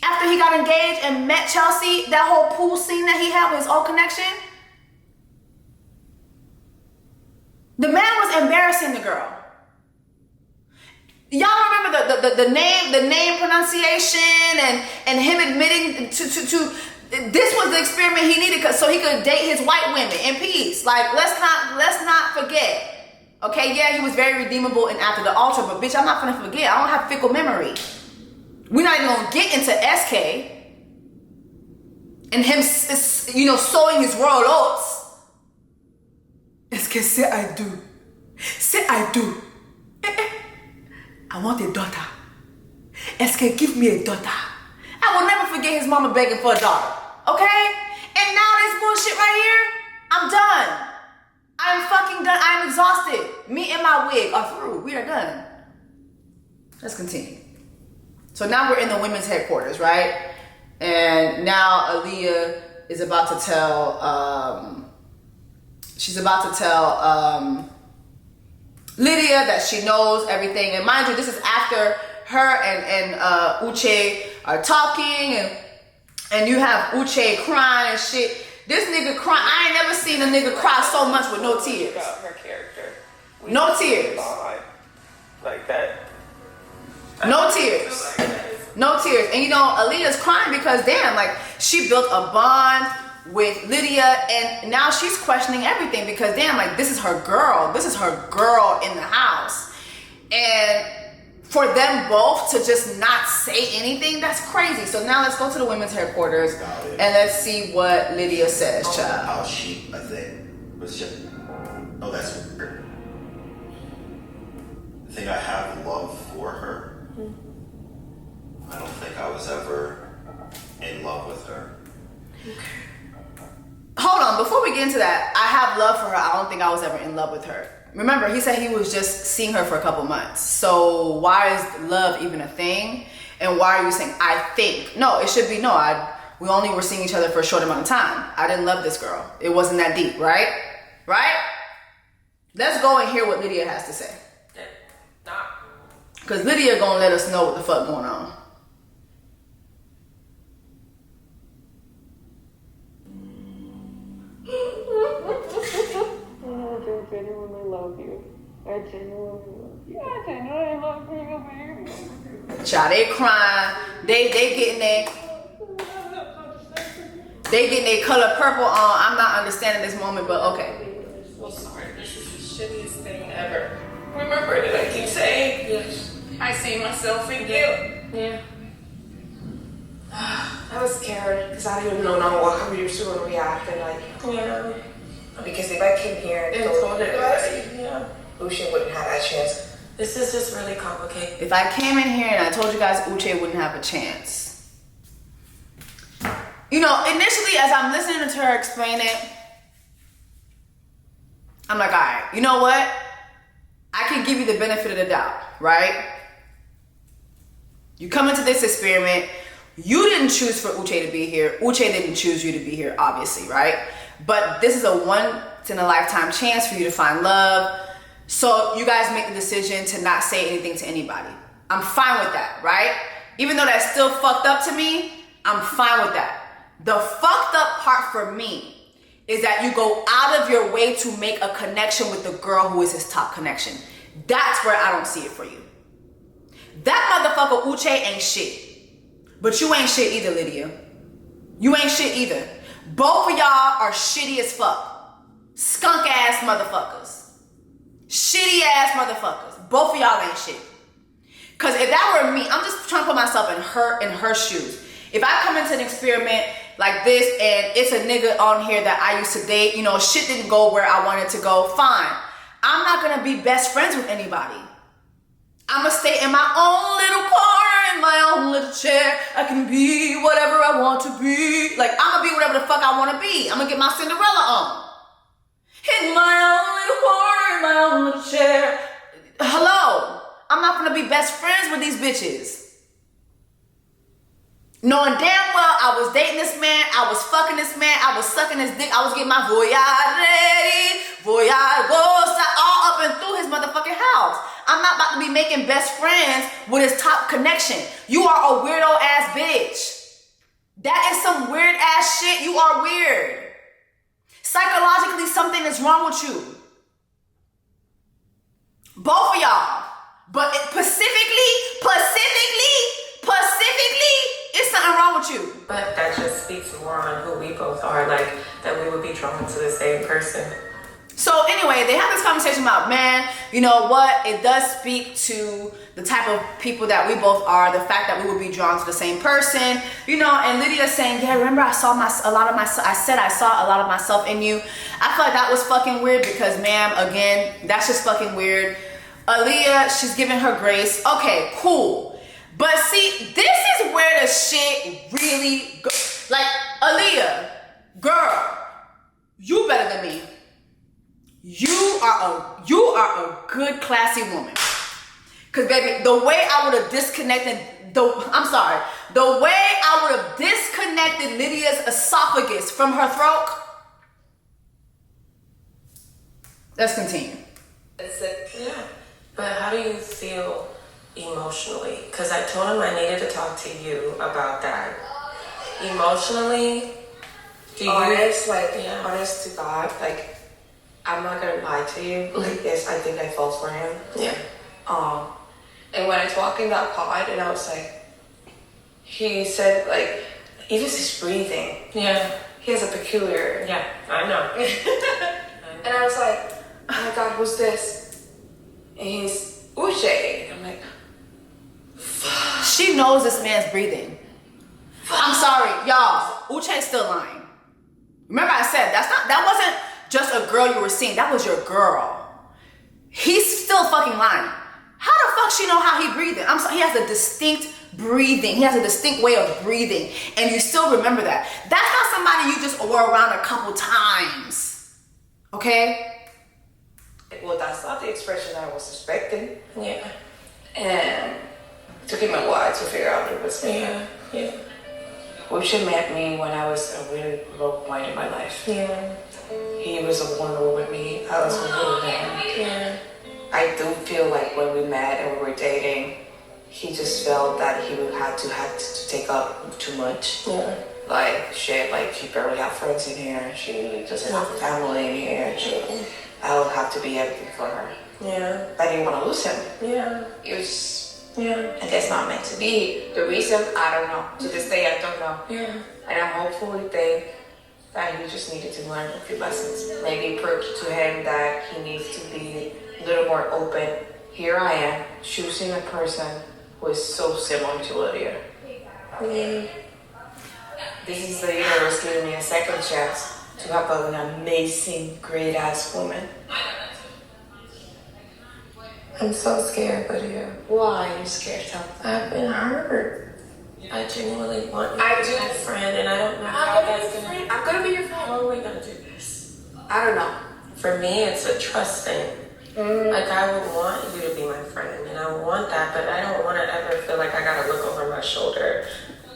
After he got engaged and met Chelsea, that whole pool scene that he had with his old connection. The man was embarrassing the girl. Y'all remember the name pronunciation and him admitting to this was the experiment he needed so he could date his white women in peace. Like, let's not forget. Okay, yeah, he was very redeemable and after the altar, but bitch, I'm not gonna forget. I don't have fickle memory. We're not even gonna get into SK and him, sowing his royal oats. SK say I do. I want a daughter. SK, give me a daughter. I will never forget his mama begging for a daughter. Okay? And now this bullshit right here, I'm done. I'm fucking done. I'm exhausted. Me and my wig are through. We are done. Let's continue. So now we're in the women's headquarters, right? And now Aaliyah is about to tell, Lydia that she knows everything. And mind you, this is after her and Uche are talking, and you have Uche crying and shit. This nigga crying. I ain't never seen a nigga cry so much with no tears. About her character. No tears. Like that. No tears. No tears. And Aaliyah's crying because damn, like she built a bond with Lydia and now she's questioning everything because damn, like this is her girl. This is her girl in the house. And for them both to just not say anything, that's crazy. So now let's go to the women's headquarters and let's see what Lydia says, child. How she, I think, was just, oh, that's weird. I think I have love for her. I don't think I was ever in love with her. Hold on, before we get into that, I have love for her. I don't think I was ever in love with her. Remember, he said he was just seeing her for a couple months. So why is love even a thing? And why are you saying, I think? No, it should be no. We only were seeing each other for a short amount of time. I didn't love this girl. It wasn't that deep, right? Right? Let's go and hear what Lydia has to say. Because Lydia gonna let us know what the fuck going on. I genuinely love you. Child, they crying. They getting their color purple on. I'm not understanding this moment, but okay. Well, sorry, this is the shittiest thing ever. Remember that I keep saying? Yes. I see myself in you. Yeah. I was scared because I didn't know how you were going to react. And like, Yeah. because if I came here and told everybody, Yeah. Uche wouldn't have that chance. This is just really complicated. If I came in here and I told you guys Uche wouldn't have a chance. You know, initially as I'm listening to her explain it, I'm like, all right, you know what? I can give you the benefit of the doubt, right? You come into this experiment, you didn't choose for Uche to be here. Uche didn't choose you to be here, obviously, right? But this is a once in a lifetime chance for you to find love. So you guys make the decision to not say anything to anybody. I'm fine with that, right? Even though that's still fucked up to me, I'm fine with that. The fucked up part for me is that you go out of your way to make a connection with the girl who is his top connection. That's where I don't see it for you. That motherfucker Uche ain't shit. But you ain't shit either, Lydia. You ain't shit either. Both of y'all are shitty as fuck. Skunk ass motherfuckers. Shitty ass motherfuckers. Both of y'all ain't shit. Cause if that were me, I'm just trying to put myself in her shoes. If I come into an experiment like this and it's a nigga on here that I used to date, you know, shit didn't go where I wanted to go, fine. I'm not gonna be best friends with anybody. I'm gonna stay in my own little corner, in my own little chair. I can be whatever I want to be. Like, I'm gonna be whatever the fuck I wanna be. I'm gonna get my Cinderella on. In my own little corner, in my own little chair. Hello. I'm not gonna be best friends with these bitches. Knowing damn well I was dating this man, I was fucking this man, I was sucking his dick, I was getting my voyage ready, voyage gosa, all up and through his motherfucking house. I'm not about to be making best friends with his top connection. You are a weirdo ass bitch. That is some weird ass shit. You are weird. Psychologically, something is wrong with you. Both of y'all. But specifically, it's something wrong with you. But that just speaks more on who we both are, like that we would be drawn to the same person. So anyway, they have this conversation about, man, you know what? It does speak to the type of people that we both are, the fact that we would be drawn to the same person, you know, and Lydia's saying, yeah, remember I saw a lot of myself in you. I feel like that was fucking weird because, ma'am, again, that's just fucking weird. Aaliyah, she's giving her grace. Okay, cool. But see, this is where the shit really goes. Like, Aaliyah, girl, you better than me. You are a good, classy woman. Cause baby, the way I would have disconnected, the way I would have disconnected Lydia's esophagus from her throat. Let's continue. Yeah. But how do you feel emotionally? Because I told him I needed to talk to you about that. Emotionally, honest to God, like, I'm not gonna lie to you. Like, yes, I think I fell for him. Yeah. And when I was walking that pod, and I was like, he said, like, even his breathing. Yeah. He has a peculiar. Yeah, I know. And I was like, oh my God, who's this? And he's Uche. I'm like, fuck. She knows this man's breathing. I'm sorry, y'all. Uche's still lying. Remember I said that wasn't just a girl you were seeing. That was your girl. He's still fucking lying. How the fuck she know how he breathing? I'm sorry. He has a distinct breathing. He has a distinct way of breathing, and you still remember that. That's not somebody you just were around a couple times. Okay? Well, that's not the expression I was expecting. Yeah. And it took him a while to figure out it was me. Yeah. Uche met me when I was a really low point in my life. Yeah. He was a vulnerable with me. I was vulnerable with him. Yeah. I do feel like when we met and we were dating, he just felt that he would have to take up too much. Yeah. Like, shit, like, she barely have friends in here. She doesn't have a family in here. I would have to be everything for her. Yeah. I didn't want to lose him. Yeah. It was, Yeah. I guess, not meant to be. The reason, I don't know. To this day, I don't know. Yeah. And I hopefully think that he just needed to learn a few lessons. Maybe prove to him that he needs to be a little more open. Here I am, choosing a person who is so similar to Lydia. This is the universe giving me a second chance to have an amazing, great-ass woman. I'm so scared, Lydia. Why are you scared, Tom? I've been hurt. I genuinely want you I to be do. my friend, and I don't know how that's gonna. I'm gonna be your friend. How are we gonna do this? I don't know. For me, it's a trust thing. Like, I would want you to be my friend, and I want that, but I don't want to ever feel like I gotta look over my shoulder.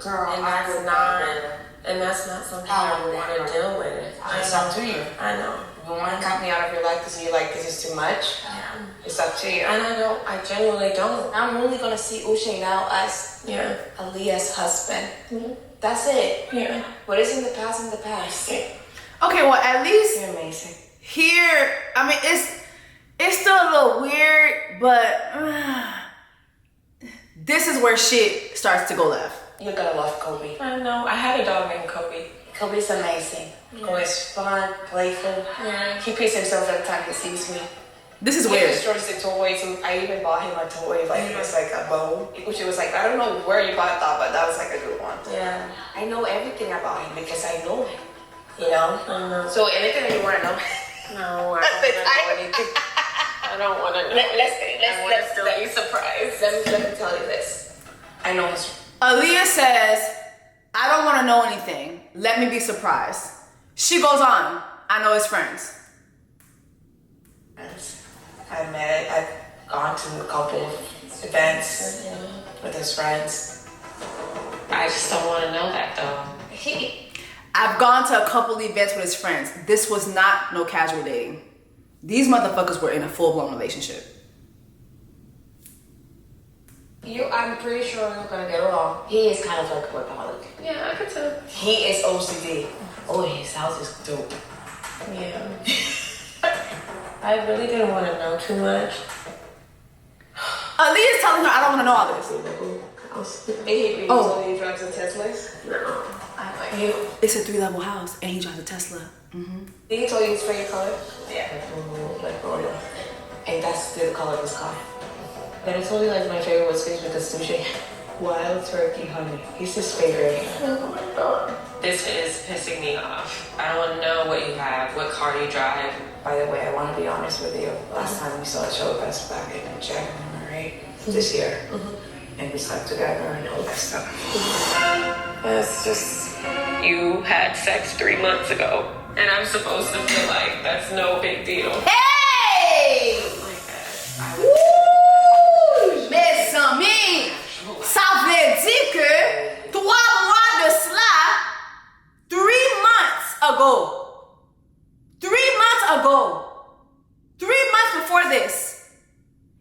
Girl, And I that's would not, never. and that's not something I I would want to never. deal with. It's up to you. I know. You want to cut me out of your life because you're like, this is too much? Yeah. It's up to you. And I genuinely don't. I'm only gonna see Uche now as Yeah. Aaliyah's husband. That's it. Yeah. What is in the past in the past. Okay, well, at least You're amazing. here, I mean, it's still a little weird, but this is where shit starts to go left. You're gonna love Kobe. I know. I had a dog named Kobe. Kobe's amazing. Kobe's fun, playful. Yeah. He pees himself every time he sees me. This is He weird. destroys the toys. I even bought him a toy, like it was like a bow. Uche was like, I don't know where you bought that, but that was like a good one. Yeah. I know everything about him because I know him. You know? I know. So anything that you want to know. No, I don't want to know anything. I don't want to know. Let's still be surprised. Let me tell you this. I know his. Aaliyah says, I don't want to know anything. Let me be surprised. She goes on, I know his friends. I've gone to a couple of events with his friends. I just don't want to know that though. I've gone to a couple events with his friends. This was not no casual dating. These motherfuckers were in a full-blown relationship. I'm pretty sure we're gonna get along. He is kind of like a workaholic. Yeah, I could tell. He is OCD. Oh, his house is dope. Yeah. I really didn't want to know too much. Aaliyah's telling her, I don't want to know all this. He Oh. drugs and Teslas. No. I like him. It's a 3-level house, and he drives a Tesla. Did he tell you his favorite color? Yeah. Like royal. And that's still the color of his car. But I told you like my favorite was fish with the sushi. Wild turkey honey. He's his favorite. Oh my god. This is pissing me off. I don't want to know what you have, what car you drive. By the way, I want to be honest with you. Last time we saw a show of us back in January, right? This year. And we slept together and all that stuff. It's just. You had sex 3 months ago, and I'm supposed to feel like that's no big deal. Hey! Like Ouh! Mes amis, ça veut dire que 3 mois de cela, 3 months ago, 3 months ago, 3 months before this,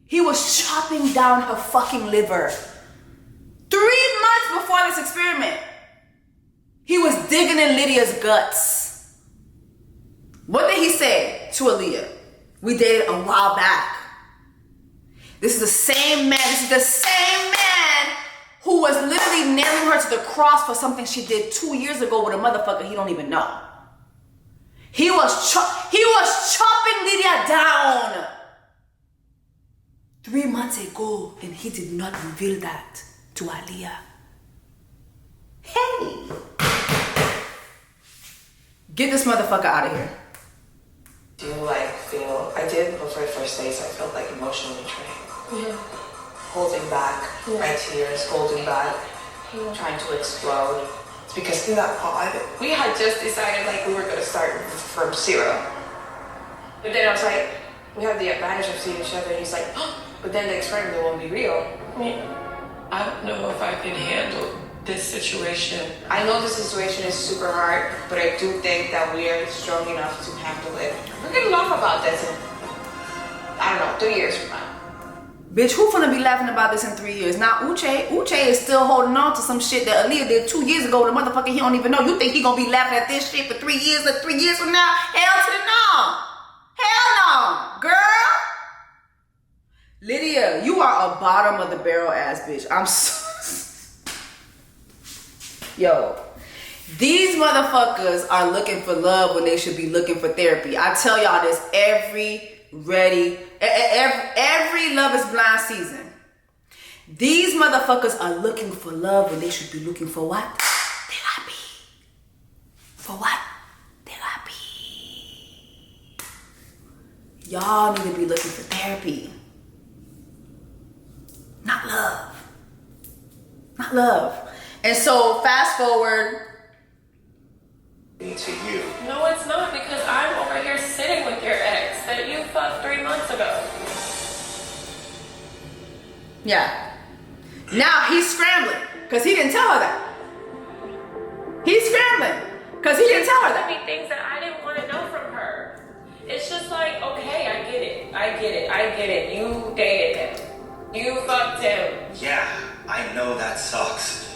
he was chopping down her fucking liver. 3 months before this experiment, he was digging in Lydia's guts. What did he say to Aaliyah? We dated a while back. This is the same man. This is the same man who was literally nailing her to the cross for something she did 2 years ago with a motherfucker he don't even know. He was chopping Lydia down 3 months ago, and he did not reveal that to Aaliyah. Hey! Get this motherfucker out of here. Do you like feel, I did before the first days, I felt like emotionally drained. Yeah. Holding back my tears, holding back, trying to explode. It's because in that pod, we had just decided like we were gonna start from zero. But then I was like, we have the advantage of seeing each other, and he's like, oh, but then the experiment won't be real. I don't know if I can handle this situation. I know the situation is super hard, but I do think that we are strong enough to handle it. We're gonna laugh about this in, I don't know, 3 years from now. Bitch, who finna be laughing about this in 3 years? Now Uche is still holding on to some shit that Aaliyah did 2 years ago with a motherfucker he don't even know. You think he gonna be laughing at this shit for 3 years, like 3 years from now? Hell to the no. Hell no. Lydia, you are a bottom of the barrel ass bitch. I'm so... Yo. These motherfuckers are looking for love when they should be looking for therapy. I tell y'all this every Love is Blind season. These motherfuckers are looking for love when they should be looking for what? Therapy. For what? Therapy. Y'all need to be looking for therapy. Not love. Not love. And so fast forward To you. No, it's not, because I'm over here sitting with your ex that you fucked 3 months ago. Yeah. Now he's scrambling because he didn't tell her that. He's scrambling because he didn't tell her There that. be things that I didn't want to know from her. It's just like, okay, I get it. I get it. I get it. You dated him. You fucked him. Yeah, I know that sucks.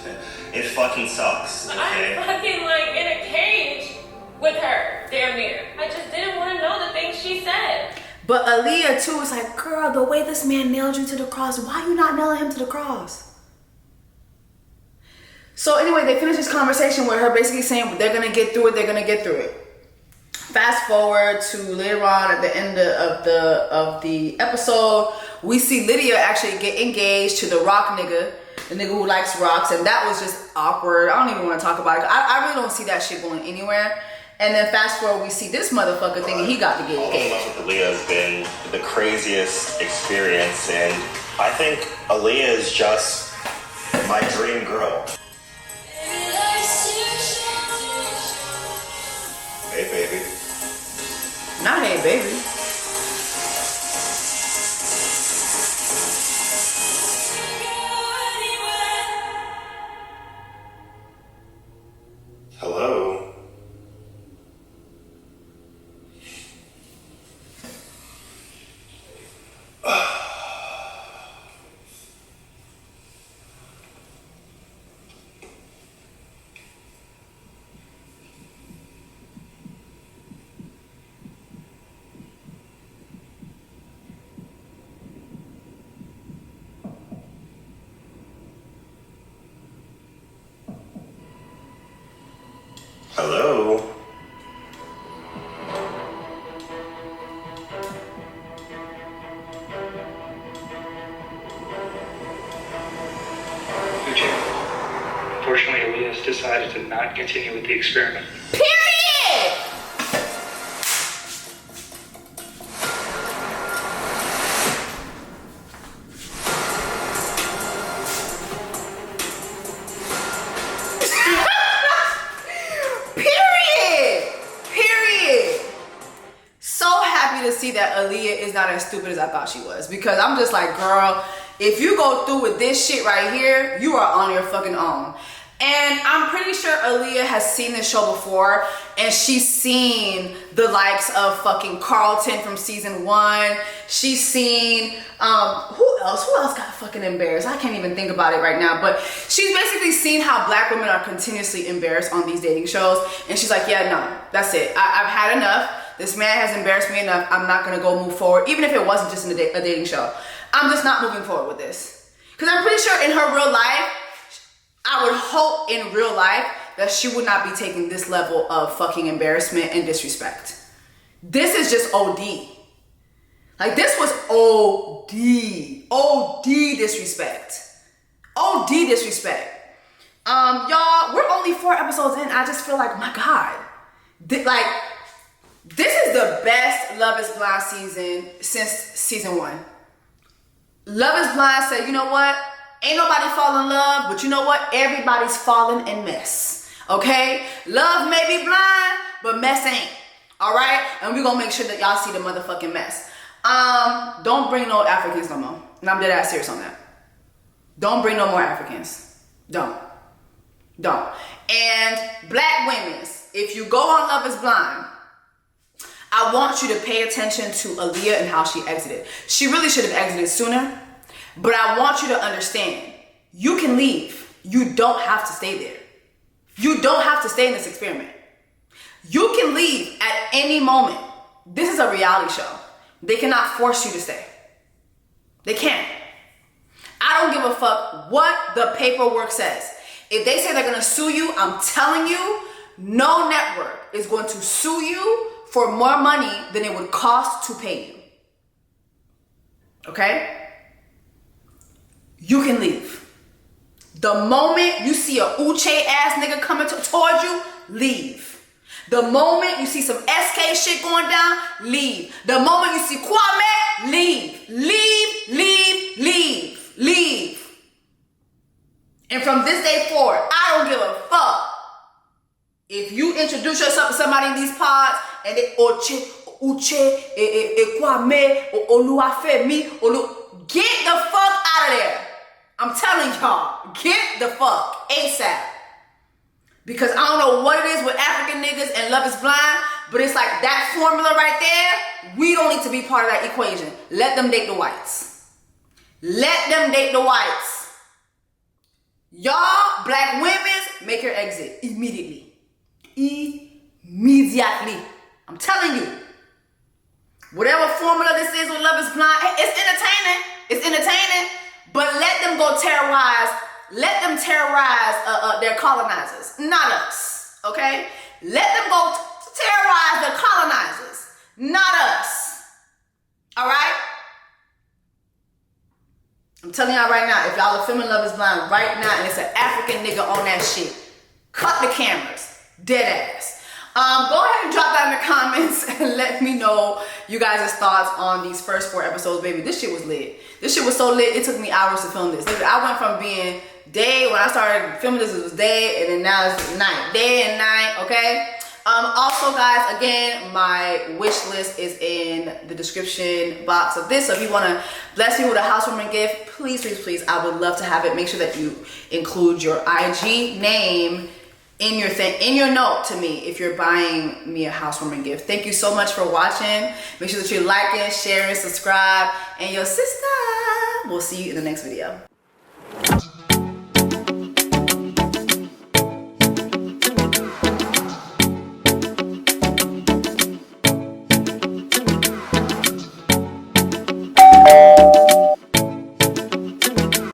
It fucking sucks. Okay? I'm fucking like in a cage with her, damn near. I just didn't want to know the things she said. But Aaliyah too is like, girl, the way this man nailed you to the cross, why you not nailing him to the cross? So anyway, they finished this conversation with her basically saying they're gonna get through it, they're gonna get through it. Fast forward to later on at the end of the episode, we see Lydia actually get engaged to the rock nigga, the nigga who likes rocks, and that was just awkward. I don't even want to talk about it. I really don't see that shit going anywhere. And then fast forward, we see this motherfucker thinking he got to get engaged. Falling in love with Aaliyah has been the craziest experience, and I think Aaliyah is just my dream girl. Hey, baby. Not hey, baby. Hello. Hello. Unfortunately, Aaliyah decided to not continue with the experiment. Period! Period. So happy to see that Aaliyah is not as stupid as I thought she was, because I'm just like, girl, if you go through with this shit right here, you are on your fucking own. And I'm pretty sure Aaliyah has seen this show before, and she's seen the likes of fucking Carlton from season 1. She's seen, who else got fucking embarrassed? I can't even think about it right now, but she's basically seen how black women are continuously embarrassed on these dating shows. And she's like, yeah, no, that's it. I've had enough. This man has embarrassed me enough. I'm not gonna go move forward, even if it wasn't just in a dating show. I'm just not moving forward with this. Because I'm pretty sure in her real life, I would hope in real life that she would not be taking this level of fucking embarrassment and disrespect. This is just OD. Like, this was OD. OD disrespect. OD disrespect. Y'all, we're only 4 episodes in. I just feel like, my God. This is the best Love is Blind season since season 1. Love is Blind said, you know what? Ain't nobody fall in love, but you know what? Everybody's falling in mess, okay? Love may be blind, but mess ain't, all right? And we're gonna make sure that y'all see the motherfucking mess. Don't bring no Africans no more. And I'm dead ass serious on that. Don't bring no more Africans. Don't. And black women, if you go on Love is Blind, I want you to pay attention to Aaliyah and how she exited. She really should have exited sooner. But I want you to understand, you can leave. You don't have to stay there. You don't have to stay in this experiment. You can leave at any moment. This is a reality show. They cannot force you to stay. They can't. I don't give a fuck what the paperwork says. If they say they're gonna sue you, I'm telling you, no network is going to sue you for more money than it would cost to pay you. Okay? You can leave. The moment you see a Uche ass nigga coming towards you, leave. The moment you see some SK shit going down, leave. The moment you see Kwame, leave. Leave, leave, leave, leave. And from this day forward, I don't give a fuck if you introduce yourself to somebody in these pods and they Uche, Kwame, Oluwafemi, get the fuck out of there. I'm telling y'all, get the fuck ASAP. Because I don't know what it is with African niggas and Love is Blind, but it's like that formula right there, we don't need to be part of that equation. Let them date the whites. Let them date the whites. Y'all, black women, make your exit immediately. Immediately. I'm telling you. Whatever formula this is with Love is Blind, it's entertaining. It's entertaining. But let them go terrorize. Let them terrorize their colonizers, not us. Okay? Let them go terrorize their colonizers, not us. All right? I'm telling y'all right now, if y'all are filming Love is Blind right now and it's an African nigga on that shit, cut the cameras. Dead ass. Go ahead and drop that in the comments and let me know you guys' thoughts on these first 4 episodes, baby. This shit was lit. This shit was so lit, it took me hours to film this. I went from being day, when I started filming this, it was day, and then now it's night. Day and night, okay? Also, guys, again, my wish list is in the description box of this. So if you want to bless me with a housewarming gift, please, please, please, I would love to have it. Make sure that you include your IG name in your note to me if you're buying me a housewarming gift. Thank you so much for watching. Make sure that you're liking, sharing, subscribe, and your sister. We'll see you in the next video.